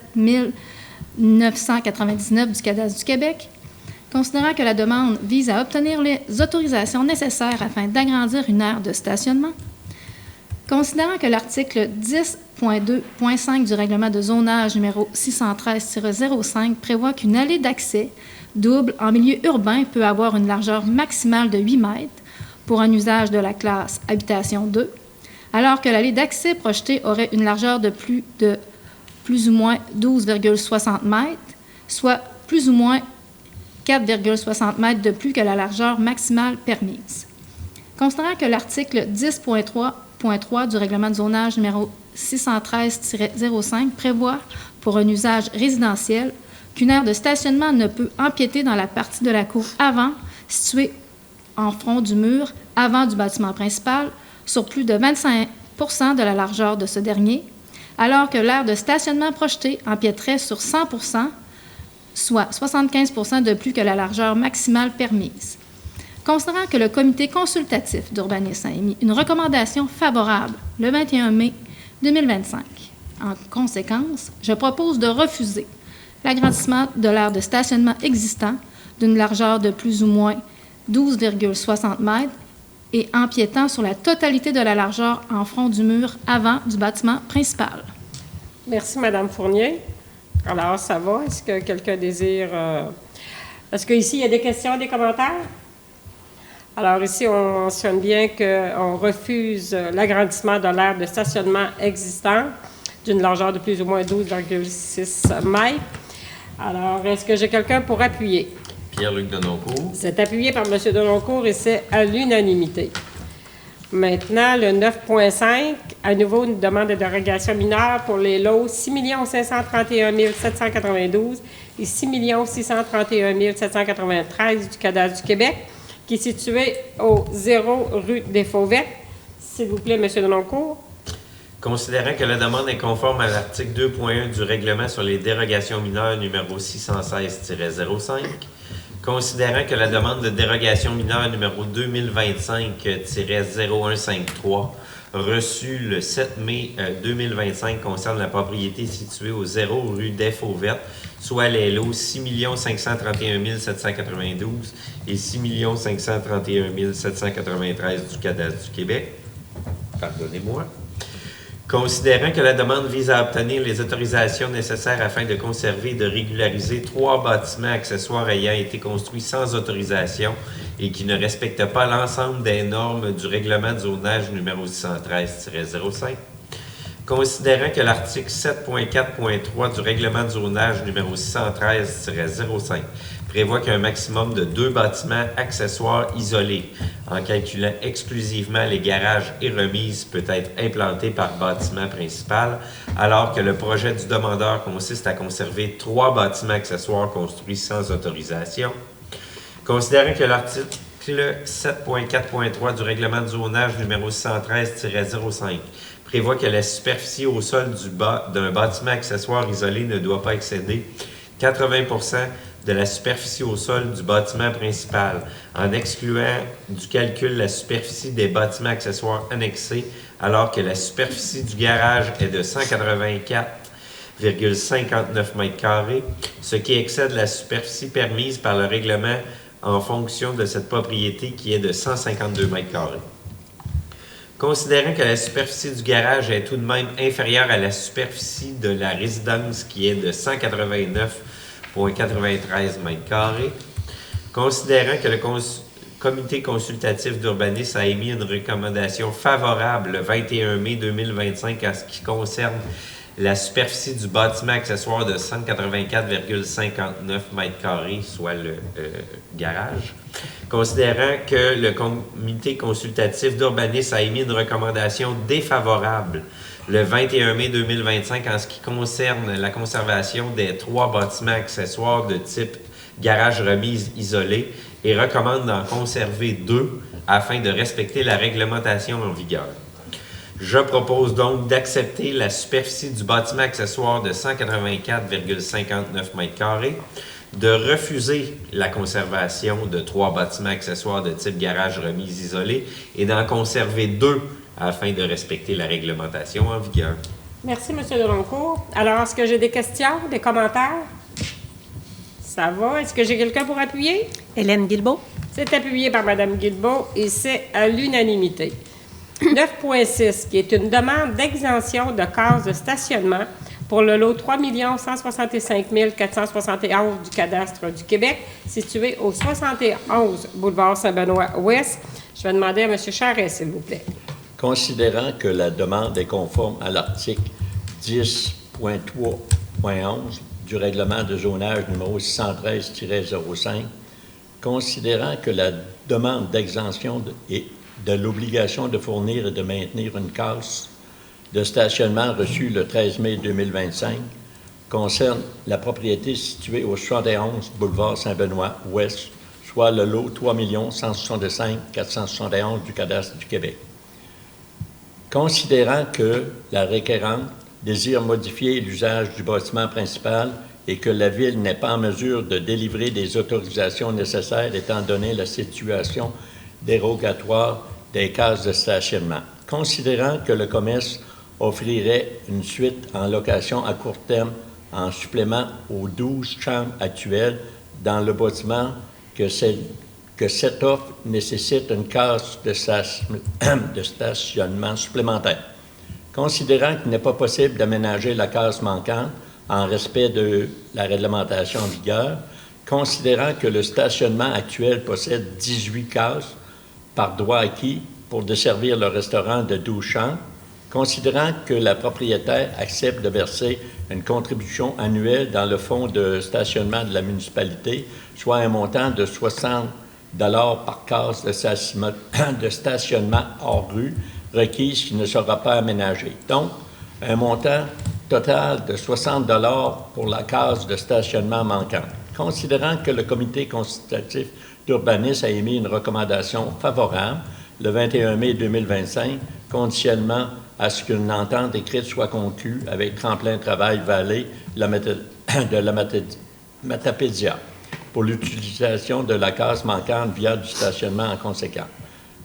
999 du cadastre du Québec, considérant que la demande vise à obtenir les autorisations nécessaires afin d'agrandir une aire de stationnement, considérant que l'article 10.2.5 du règlement de zonage numéro 613-05 prévoit qu'une allée d'accès double en milieu urbain peut avoir une largeur maximale de 8 mètres pour un usage de la classe Habitation 2, alors que l'allée d'accès projetée aurait une largeur de plus ou moins 12,60 mètres, soit plus ou moins 4,60 mètres de plus que la largeur maximale permise. Considérant que l'article 10.3.3 du règlement de zonage numéro 613-05 prévoit, pour un usage résidentiel, qu'une aire de stationnement ne peut empiéter dans la partie de la cour avant, située en front du mur avant du bâtiment principal, sur plus de 25 % de la largeur de ce dernier, alors que l'aire de stationnement projetée empiéterait sur 100 %, soit 75 % de plus que la largeur maximale permise. Considérant que le comité consultatif d'urbanisme a émis une recommandation favorable le 21 mai 2025, en conséquence, je propose de refuser l'agrandissement de l'aire de stationnement existant d'une largeur de plus ou moins 12,60 mètres et empiétant sur la totalité de la largeur en front du mur avant du bâtiment principal. Merci, Mme Fournier. Alors, ça va. Est-ce que quelqu'un désire... Est-ce qu'ici, il y a des questions, des commentaires? Alors, ici, on mentionne bien qu'on refuse l'agrandissement de l'aire de stationnement existant d'une largeur de plus ou moins 12,6 mètres. Alors, est-ce que j'ai quelqu'un pour appuyer? Pierre-Luc Denoncourt. C'est appuyé par M. Denoncourt et c'est à l'unanimité. Maintenant, le 9.5, à nouveau une demande de dérogation mineure pour les lots 6 531 792 et 6 631 793 du cadastre du Québec, qui est situé au 0 rue des Fauvettes. S'il vous plaît, M. Denoncourt. Considérant que la demande est conforme à l'article 2.1 du règlement sur les dérogations mineures numéro 616-05, considérant que la demande de dérogation mineure numéro 2025-0153 reçue le 7 mai 2025 concerne la propriété située au 0 rue des Fauvettes, soit les lots 6 531 792 et 6 531 793 du cadastre du Québec. Pardonnez-moi. Considérant que la demande vise à obtenir les autorisations nécessaires afin de conserver et de régulariser 3 bâtiments accessoires ayant été construits sans autorisation et qui ne respectent pas l'ensemble des normes du règlement de zonage numéro 613-05. Considérant que l'article 7.4.3 du règlement de zonage numéro 613-05 prévoit qu'un maximum de 2 bâtiments accessoires isolés, en calculant exclusivement les garages et remises, peut être implanté par bâtiment principal, alors que le projet du demandeur consiste à conserver 3 bâtiments accessoires construits sans autorisation. Considérant que l'article L'article 7.4.3 du règlement de zonage numéro 613-05 prévoit que la superficie au sol d'un bâtiment accessoire isolé ne doit pas excéder 80% de la superficie au sol du bâtiment principal, en excluant du calcul la superficie des bâtiments accessoires annexés, alors que la superficie du garage est de 184,59 m², ce qui excède la superficie permise par le règlement en fonction de cette propriété qui est de 152 m². Considérant que la superficie du garage est tout de même inférieure à la superficie de la résidence qui est de 189,93 m², considérant que le comité consultatif d'urbanisme a émis une recommandation favorable le 21 mai 2025 en ce qui concerne la superficie du bâtiment accessoire de 184,59 m², soit le garage. Considérant que le comité consultatif d'urbanisme a émis une recommandation défavorable le 21 mai 2025 en ce qui concerne la conservation des 3 bâtiments accessoires de type garage remise isolé et recommande d'en conserver 2 afin de respecter la réglementation en vigueur. Je propose donc d'accepter la superficie du bâtiment accessoire de 184,59 m², de refuser la conservation de 3 bâtiments accessoires de type garage remise isolé et d'en conserver 2 afin de respecter la réglementation en vigueur. Merci, M. Deloncourt. Alors, est-ce que j'ai des questions, des commentaires? Ça va. Est-ce que j'ai quelqu'un pour appuyer? Hélène Guilbeault. C'est appuyé par Mme Guilbeault et c'est à l'unanimité. 9.6, qui est une demande d'exemption de cases de stationnement pour le lot 3 165 471 du cadastre du Québec, situé au 71 boulevard Saint-Benoît-Ouest. Je vais demander à M. Charest, s'il vous plaît. Considérant que la demande est conforme à l'article 10.3.11 du règlement de zonage numéro 613-05, considérant que la demande d'exemption est de l'obligation de fournir et de maintenir une case de stationnement reçue le 13 mai 2025 concerne la propriété située au 71 boulevard Saint-Benoît-Ouest, soit le lot 3 165 471 du cadastre du Québec. Considérant que la requérante désire modifier l'usage du bâtiment principal et que la Ville n'est pas en mesure de délivrer des autorisations nécessaires étant donné la situation dérogatoire des cases de stationnement. Considérant que le commerce offrirait une suite en location à court terme en supplément aux 12 chambres actuelles dans le bâtiment, que cette offre nécessite une case de stationnement supplémentaire. Considérant qu'il n'est pas possible d'aménager la case manquante en respect de la réglementation en vigueur, considérant que le stationnement actuel possède 18 cases par droit acquis pour desservir le restaurant de 12 chambres, considérant que la propriétaire accepte de verser une contribution annuelle dans le fonds de stationnement de la municipalité, soit un montant de 60 $ par case de stationnement hors rue requise qui ne sera pas aménagée. Donc, un montant total de 60 $ pour la case de stationnement manquante. Considérant que le comité consultatif d'urbanisme a émis une recommandation favorable le 21 mai 2025, conditionnement à ce qu'une entente écrite soit conclue avec Tremplin Travail Vallée de la Matapédia pour l'utilisation de la case manquante via du stationnement en conséquence.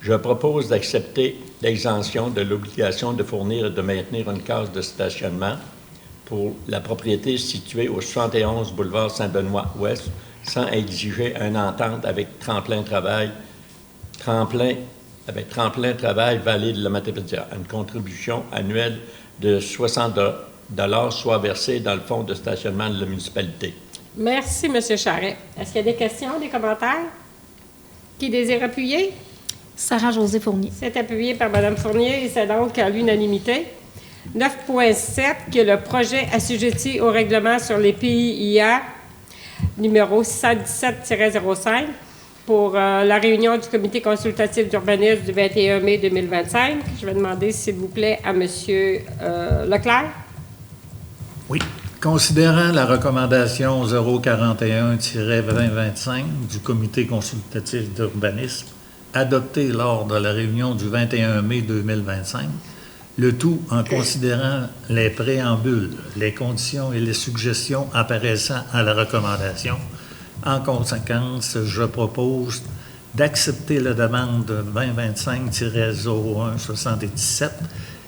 Je propose d'accepter l'exemption de l'obligation de fournir et de maintenir une case de stationnement pour la propriété située au 71 boulevard Saint-Benoît-Ouest sans exiger une entente avec Tremplin Travail Vallée de la Matapédia. Une contribution annuelle de 60 $ soit versée dans le fonds de stationnement de la municipalité. Merci, M. Charest. Est-ce qu'il y a des questions, des commentaires? Qui désire appuyer? Sarah-Josée Fournier. C'est appuyé par Mme Fournier et c'est donc à l'unanimité. 9.7, que le projet assujetti au règlement sur les PIA numéro 617-05 pour la réunion du comité consultatif d'urbanisme du 21 mai 2025. Je vais demander, s'il vous plaît, à M. Leclerc. Oui. Considérant la recommandation 041-2025 du Comité consultatif d'urbanisme adoptée lors de la réunion du 21 mai 2025, le tout en considérant les préambules, les conditions et les suggestions apparaissant à la recommandation. En conséquence, je propose d'accepter la demande 2025-0177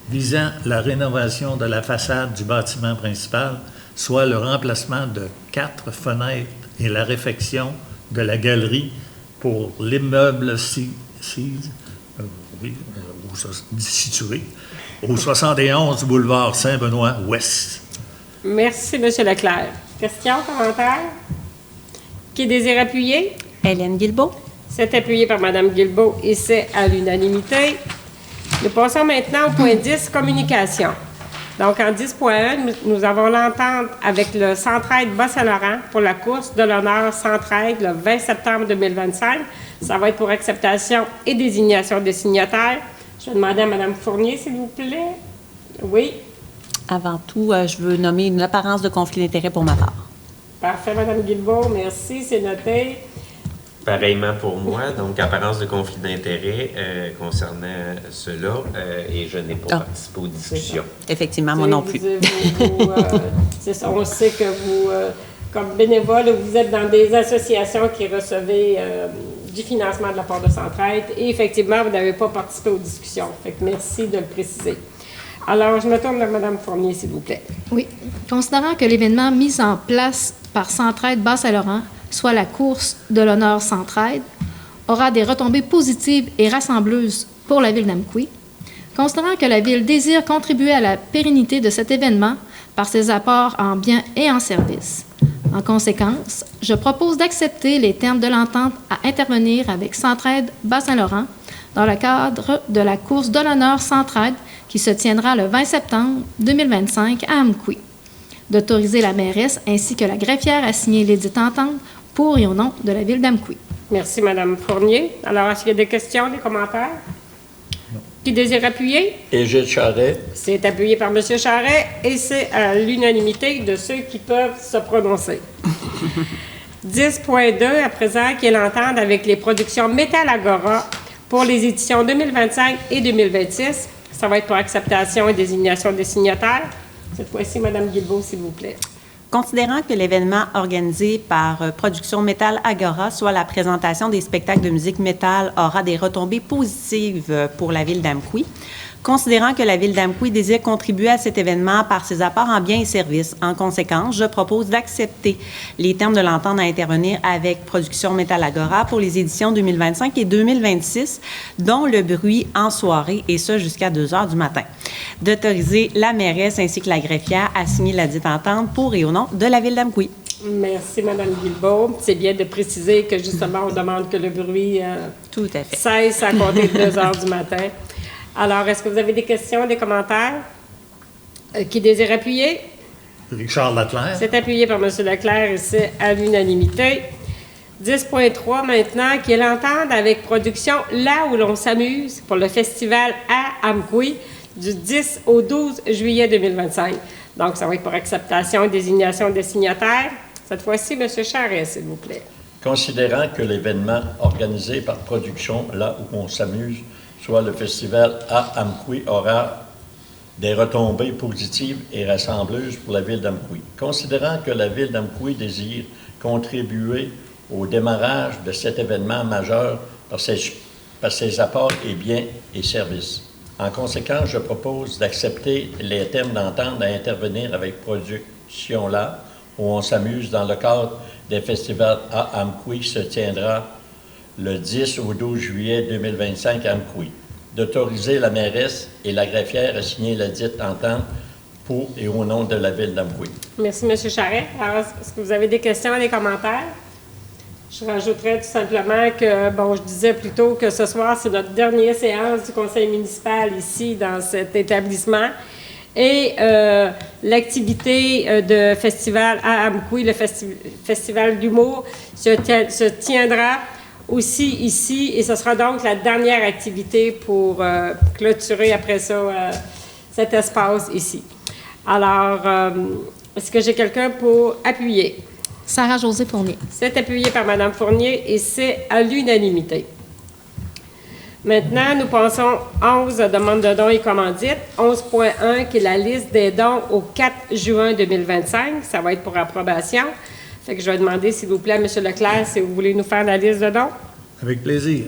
visant la rénovation de la façade du bâtiment principal, soit le remplacement de 4 fenêtres et la réfection de la galerie pour l'immeuble situé au 71 boulevard Saint-Benoît-Ouest. Merci, M. Leclerc. Questions, commentaires? Qui désire appuyer? Hélène Guilbeault. C'est appuyé par Mme Guilbeault et c'est à l'unanimité. Nous passons maintenant au point 10, communication. Donc, en 10.1, nous avons l'entente avec le Centraide Bas-Saint-Laurent pour la course de l'honneur Centraide le 20 septembre 2025. Ça va être pour acceptation et désignation des signataires. Je vais demander à Mme Fournier, s'il vous plaît. Oui. Avant tout, je veux nommer une apparence de conflit d'intérêt pour ma part. Parfait, Mme Guilbeault. Merci, c'est noté. Pareillement pour moi, donc apparence de conflit d'intérêt concernant cela, et je n'ai pas participé aux discussions. Effectivement, moi non plus. C'est ça, on sait que vous, comme bénévole, vous êtes dans des associations qui recevez du financement de la part de Centraide et effectivement, vous n'avez pas participé aux discussions. Fait que merci de le préciser. Alors, je me tourne vers Mme Fournier, s'il vous plaît. Oui. Considérant que l'événement mis en place par Centraide Bas-Saint-Laurent, soit la course de l'honneur Centraide, aura des retombées positives et rassembleuses pour la Ville d'Amqui. Considérant que la Ville désire contribuer à la pérennité de cet événement par ses apports en biens et en services. En conséquence, je propose d'accepter les termes de l'entente à intervenir avec Centraide Bas-Saint-Laurent dans le cadre de la course de l'honneur Centraide qui se tiendra le 20 septembre 2025 à Amqui. D'autoriser la mairesse ainsi que la greffière à signer l'édite entente pour et au nom de la Ville d'Amqui. Merci, Mme Fournier. Alors, est-ce qu'il y a des questions, des commentaires? Non. Qui désire appuyer? Égide Charret. C'est appuyé par M. Charret et c'est à l'unanimité de ceux qui peuvent se prononcer. 10.2, à présent, qui est l'entente avec les productions Métal Agora pour les éditions 2025 et 2026. Ça va être pour acceptation et désignation des signataires. Cette fois-ci, Mme Guilbeault, s'il vous plaît. Considérant que l'événement organisé par Production Métal Agora, soit la présentation des spectacles de musique métal, aura des retombées positives pour la Ville d'Amqui, considérant que la Ville d'Amqui désire contribuer à cet événement par ses apports en biens et services. En conséquence, je propose d'accepter les termes de l'entente à intervenir avec Production Métal Agora pour les éditions 2025 et 2026, dont le bruit en soirée, et ça jusqu'à 2 heures du matin. D'autoriser la mairesse ainsi que la greffière à signer la dite entente pour et au nom de la Ville d'Amqui. Merci, Mme Guilbeault. C'est bien de préciser que, justement, on demande que le bruit Tout à fait. cesse à compter de 2 heures du matin. Alors, est-ce que vous avez des questions, des commentaires? Qui désire appuyer? Richard Leclerc. C'est appuyé par M. Leclerc et c'est à l'unanimité. 10.3 maintenant, qui est l'entente avec Production Là où l'on s'amuse pour le festival à Amqui du 10 au 12 juillet 2025. Donc, ça va être pour acceptation et désignation des signataires. Cette fois-ci, M. Charret, s'il vous plaît. Considérant que l'événement organisé par Production Là où on s'amuse, soit le festival à Amqui, aura des retombées positives et rassembleuses pour la Ville d'Amqui. Considérant que la Ville d'Amqui désire contribuer au démarrage de cet événement majeur par ses apports et biens et services. En conséquence, je propose d'accepter les termes d'entente à intervenir avec Production Là où on s'amuse dans le cadre des festivals à Amqui qui se tiendra le 10 au 12 juillet 2025 à Amqui. D'autoriser la mairesse et la greffière à signer la dite entente pour et au nom de la Ville d'Amqui. Merci, M. Charret. Alors, est-ce que vous avez des questions, des commentaires? Je rajouterais tout simplement que, bon, je disais plutôt que ce soir, c'est notre dernière séance du conseil municipal ici, dans cet établissement. Et l'activité de festival à Amqui, le festival d'humour, se tiendra aussi ici. Et ce sera donc la dernière activité pour clôturer après ça cet espace ici. Alors, Est-ce que j'ai quelqu'un pour appuyer? Sarah-Josée Fournier. C'est appuyé par Mme Fournier et c'est à l'unanimité. Maintenant, nous passons 11 demandes de dons et commandites. 11.1, qui est la liste des dons au 4 juin 2025. Ça va être pour approbation. Fait que je vais demander, s'il vous plaît, à M. Leclerc, si vous voulez nous faire la liste de dons. Avec plaisir.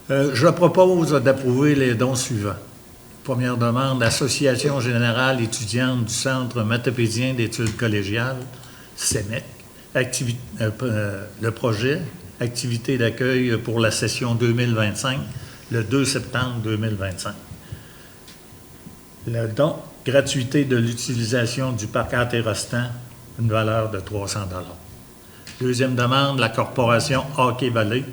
Je propose d'approuver les dons suivants. Première demande, Association générale étudiante du Centre matapédien d'études collégiales, CEMEC. Le projet, activité d'accueil pour la session 2025, le 2 septembre 2025. Le don, gratuité de l'utilisation du parc Anterostan, une valeur de 300 $. Deuxième demande, la Corporation Hockey Valley,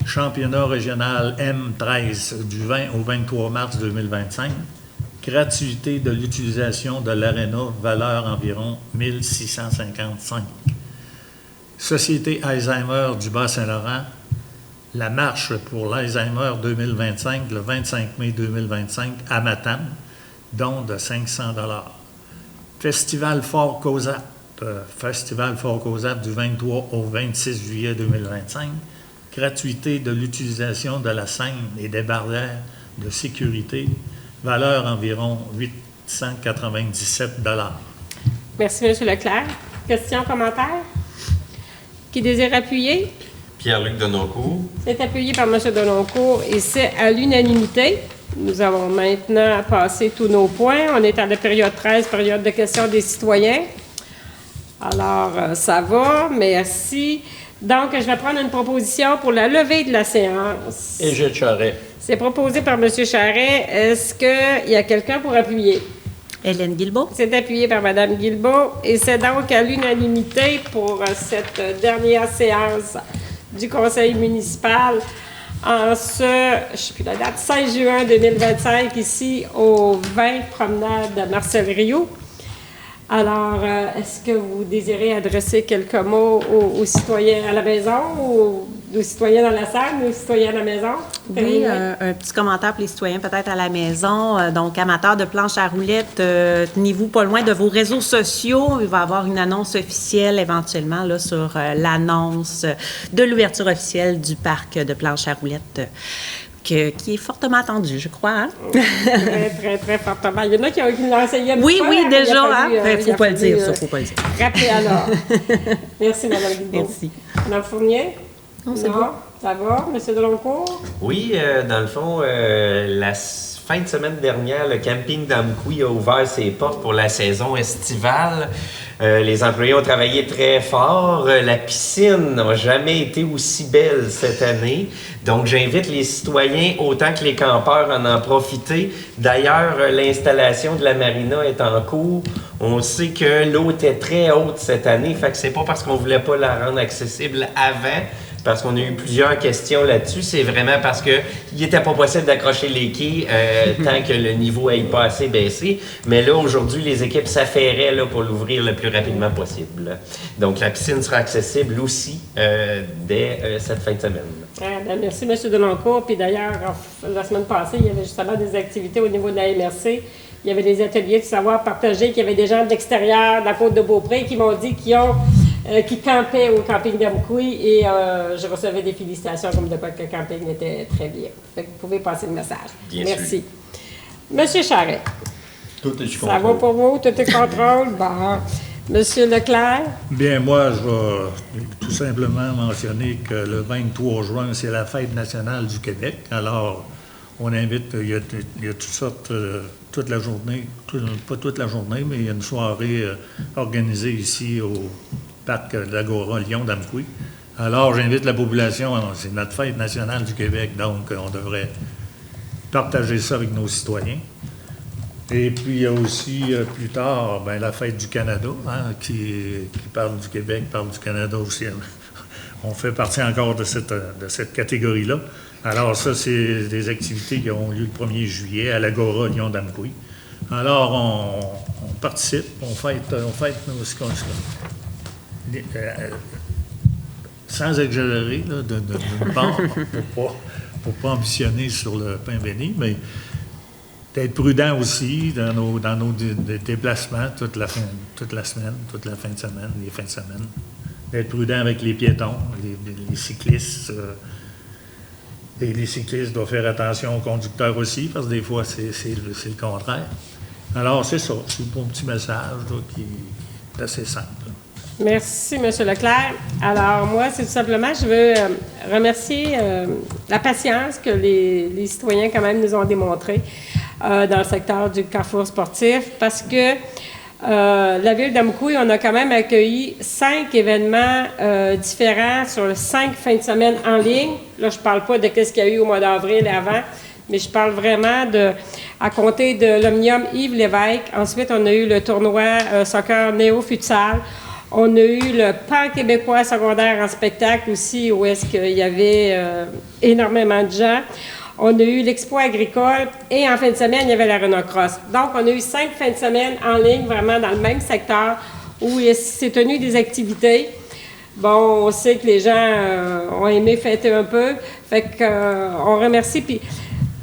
championnat régional M13 du 20 au 23 mars 2025, gratuité de l'utilisation de l'aréna, valeur environ 1 655. Société Alzheimer du Bas-Saint-Laurent, la marche pour l'Alzheimer 2025, le 25 mai 2025 à Matane, don de 500 $. Festival Fort Cosap, du 23 au 26 juillet 2025, gratuité de l'utilisation de la scène et des barrières de sécurité, valeur environ 897 $. Merci, M. Leclerc. Questions, commentaires? Qui désire appuyer? Pierre-Luc Denoncourt. C'est appuyé par M. Denoncourt et c'est à l'unanimité. Nous avons maintenant passé tous nos points. On est à la période 13, période de questions des citoyens. Alors, ça va, merci. Donc, je vais prendre une proposition pour la levée de la séance. Et Gilles Charret. C'est proposé par M. Charret. Est-ce qu'il y a quelqu'un pour appuyer? Hélène Guilbeault. C'est appuyé par Mme Guilbeault et c'est donc à l'unanimité pour cette dernière séance du Conseil municipal en ce, je ne sais plus la date, 16 juin 2025, ici au 20 promenade Marcel Rioux. Alors, est-ce que vous désirez adresser quelques mots aux citoyens à la maison, ou aux citoyens dans la salle, ou aux citoyens à la maison? Oui, un petit commentaire pour les citoyens peut-être à la maison. Donc, amateurs de planches à roulettes, tenez-vous pas loin de vos réseaux sociaux. Il va y avoir une annonce officielle éventuellement là, sur l'annonce de l'ouverture officielle du parc de planches à roulettes. Qui est fortement attendu, je crois. Hein? Très, très, très fortement. Il y en a qui l'ont essayé un Oui, peu, oui, hein? déjà. Il ne ne faut pas le dire, ça, faut pas le dire. Rappelez alors. Merci, Mme Guilbeault. Merci. Mme Fournier? Non, c'est bon. Ça va? M. Deloncourt? Oui, dans le fond, la fin de semaine dernière, le camping d'Amqui a ouvert ses portes pour la saison estivale. Les employés ont travaillé très fort. La piscine n'a jamais été aussi belle cette année. Donc, j'invite les citoyens autant que les campeurs à en profiter. D'ailleurs, l'installation de la marina est en cours. On sait que l'eau était très haute cette année. Fait que c'est pas parce qu'on voulait pas la rendre accessible avant, parce qu'on a eu plusieurs questions là-dessus. C'est vraiment parce qu'il n'était pas possible d'accrocher les quais tant que le niveau n'ait pas assez baissé. Mais là, aujourd'hui, les équipes s'affairaient là, pour l'ouvrir le plus rapidement possible. Donc, la piscine sera accessible aussi dès cette fin de semaine. Merci, M. Deloncourt. Puis d'ailleurs, la semaine passée, il y avait justement des activités au niveau de la MRC. Il y avait des ateliers de savoir partager, qu'il y avait des gens de l'extérieur, de la Côte-de-Beaupré, qui m'ont dit qui campaient au camping d'Amqui et je recevais des félicitations comme de quoi que le camping était très bien. Fait que vous pouvez passer le message. Bien Merci. Monsieur Charret. Tout est sous Ça va contrôle. pour vous? Tout est contrôle? Bon. Monsieur Leclerc? Bien, moi, je vais tout simplement mentionner que le 23 juin, c'est la fête nationale du Québec. Alors, on invite, il y a toutes sortes, toute la journée, pas toute la journée, mais il y a une soirée organisée ici au parc d'Agora Lyon d'Amqui. Alors, j'invite la population, c'est notre fête nationale du Québec, donc on devrait partager ça avec nos citoyens. Et puis, il y a aussi, plus tard, la fête du Canada, hein, qui parle du Québec, parle du Canada aussi. On fait partie encore de cette catégorie-là. Alors, ça, c'est des activités qui ont lieu le 1er juillet à l'Agora Lyon d'Amqui. Alors, on participe, on fête nos sans exagérer, là, d'une part, pour pas ambitionner sur le pain béni, mais d'être prudent aussi dans nos déplacements toute la semaine, toute la fin de semaine, les fins de semaine. D'être prudent avec les piétons, les cyclistes. Et les cyclistes doivent faire attention aux conducteurs aussi, parce que des fois, c'est le contraire. Alors, c'est ça. C'est un petit message là, qui est assez simple. Merci, M. Leclerc. Alors, moi, c'est tout simplement, je veux remercier la patience que les citoyens, quand même, nous ont démontrée dans le secteur du carrefour sportif, parce que la ville d'Amkoui, on a quand même accueilli 5 événements différents sur 5 fins de semaine en ligne. Là, je ne parle pas de ce qu'il y a eu au mois d'avril et avant, mais je parle vraiment à compter de l'Omnium Yves Lévesque. Ensuite, on a eu le tournoi soccer néo-futsal. On a eu le Pan québécois secondaire en spectacle aussi, où est-ce qu'il y avait énormément de gens. On a eu l'Expo agricole et en fin de semaine, il y avait la Renault Cross. Donc, on a eu 5 fins de semaine en ligne, vraiment dans le même secteur, où il s'est tenu des activités. Bon, on sait que les gens ont aimé fêter un peu. Fait qu'on remercie. Puis,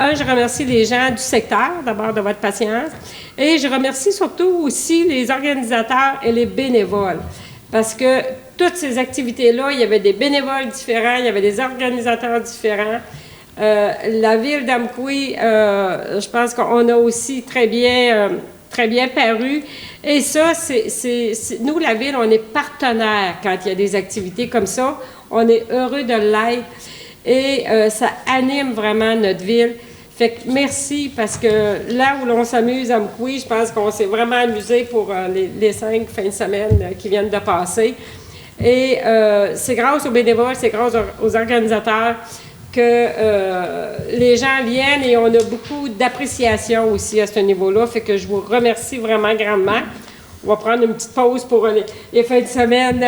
je remercie les gens du secteur, d'abord, de votre patience. Et je remercie surtout aussi les organisateurs et les bénévoles. Parce que toutes ces activités-là, il y avait des bénévoles différents, il y avait des organisateurs différents. La ville d'Amkoui, je pense qu'on a aussi très bien paru. Et ça, nous, la ville, on est partenaire quand il y a des activités comme ça. On est heureux de l'être. Et ça anime vraiment notre ville. Fait que merci, parce que là où l'on s'amuse à Amkoui, je pense qu'on s'est vraiment amusé pour les 5 fins de semaine qui viennent de passer. Et c'est grâce aux bénévoles, c'est grâce aux organisateurs que les gens viennent, et on a beaucoup d'appréciation aussi à ce niveau-là. Fait que je vous remercie vraiment grandement. On va prendre une petite pause pour les fins de semaine,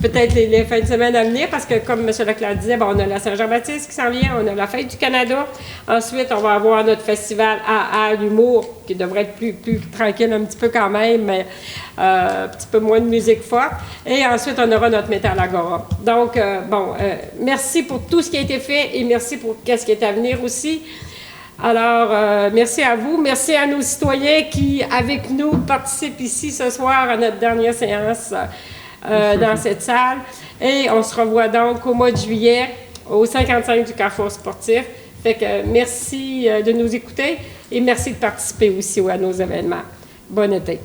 peut-être les fins de semaine à venir, parce que, comme M. Leclerc disait, on a la Saint-Jean-Baptiste qui s'en vient, on a la Fête du Canada. Ensuite, on va avoir notre festival à l'humour, qui devrait être plus tranquille un petit peu quand même, mais un petit peu moins de musique forte. Et ensuite, on aura notre Métal Agora. Donc, merci pour tout ce qui a été fait, et merci pour ce qui est à venir aussi. Alors, merci à vous. Merci à nos citoyens qui, avec nous, participent ici ce soir à notre dernière séance dans cette salle. Et on se revoit donc au mois de juillet, au 55 du Carrefour sportif. Fait que merci de nous écouter, et merci de participer aussi à nos événements. Bon été.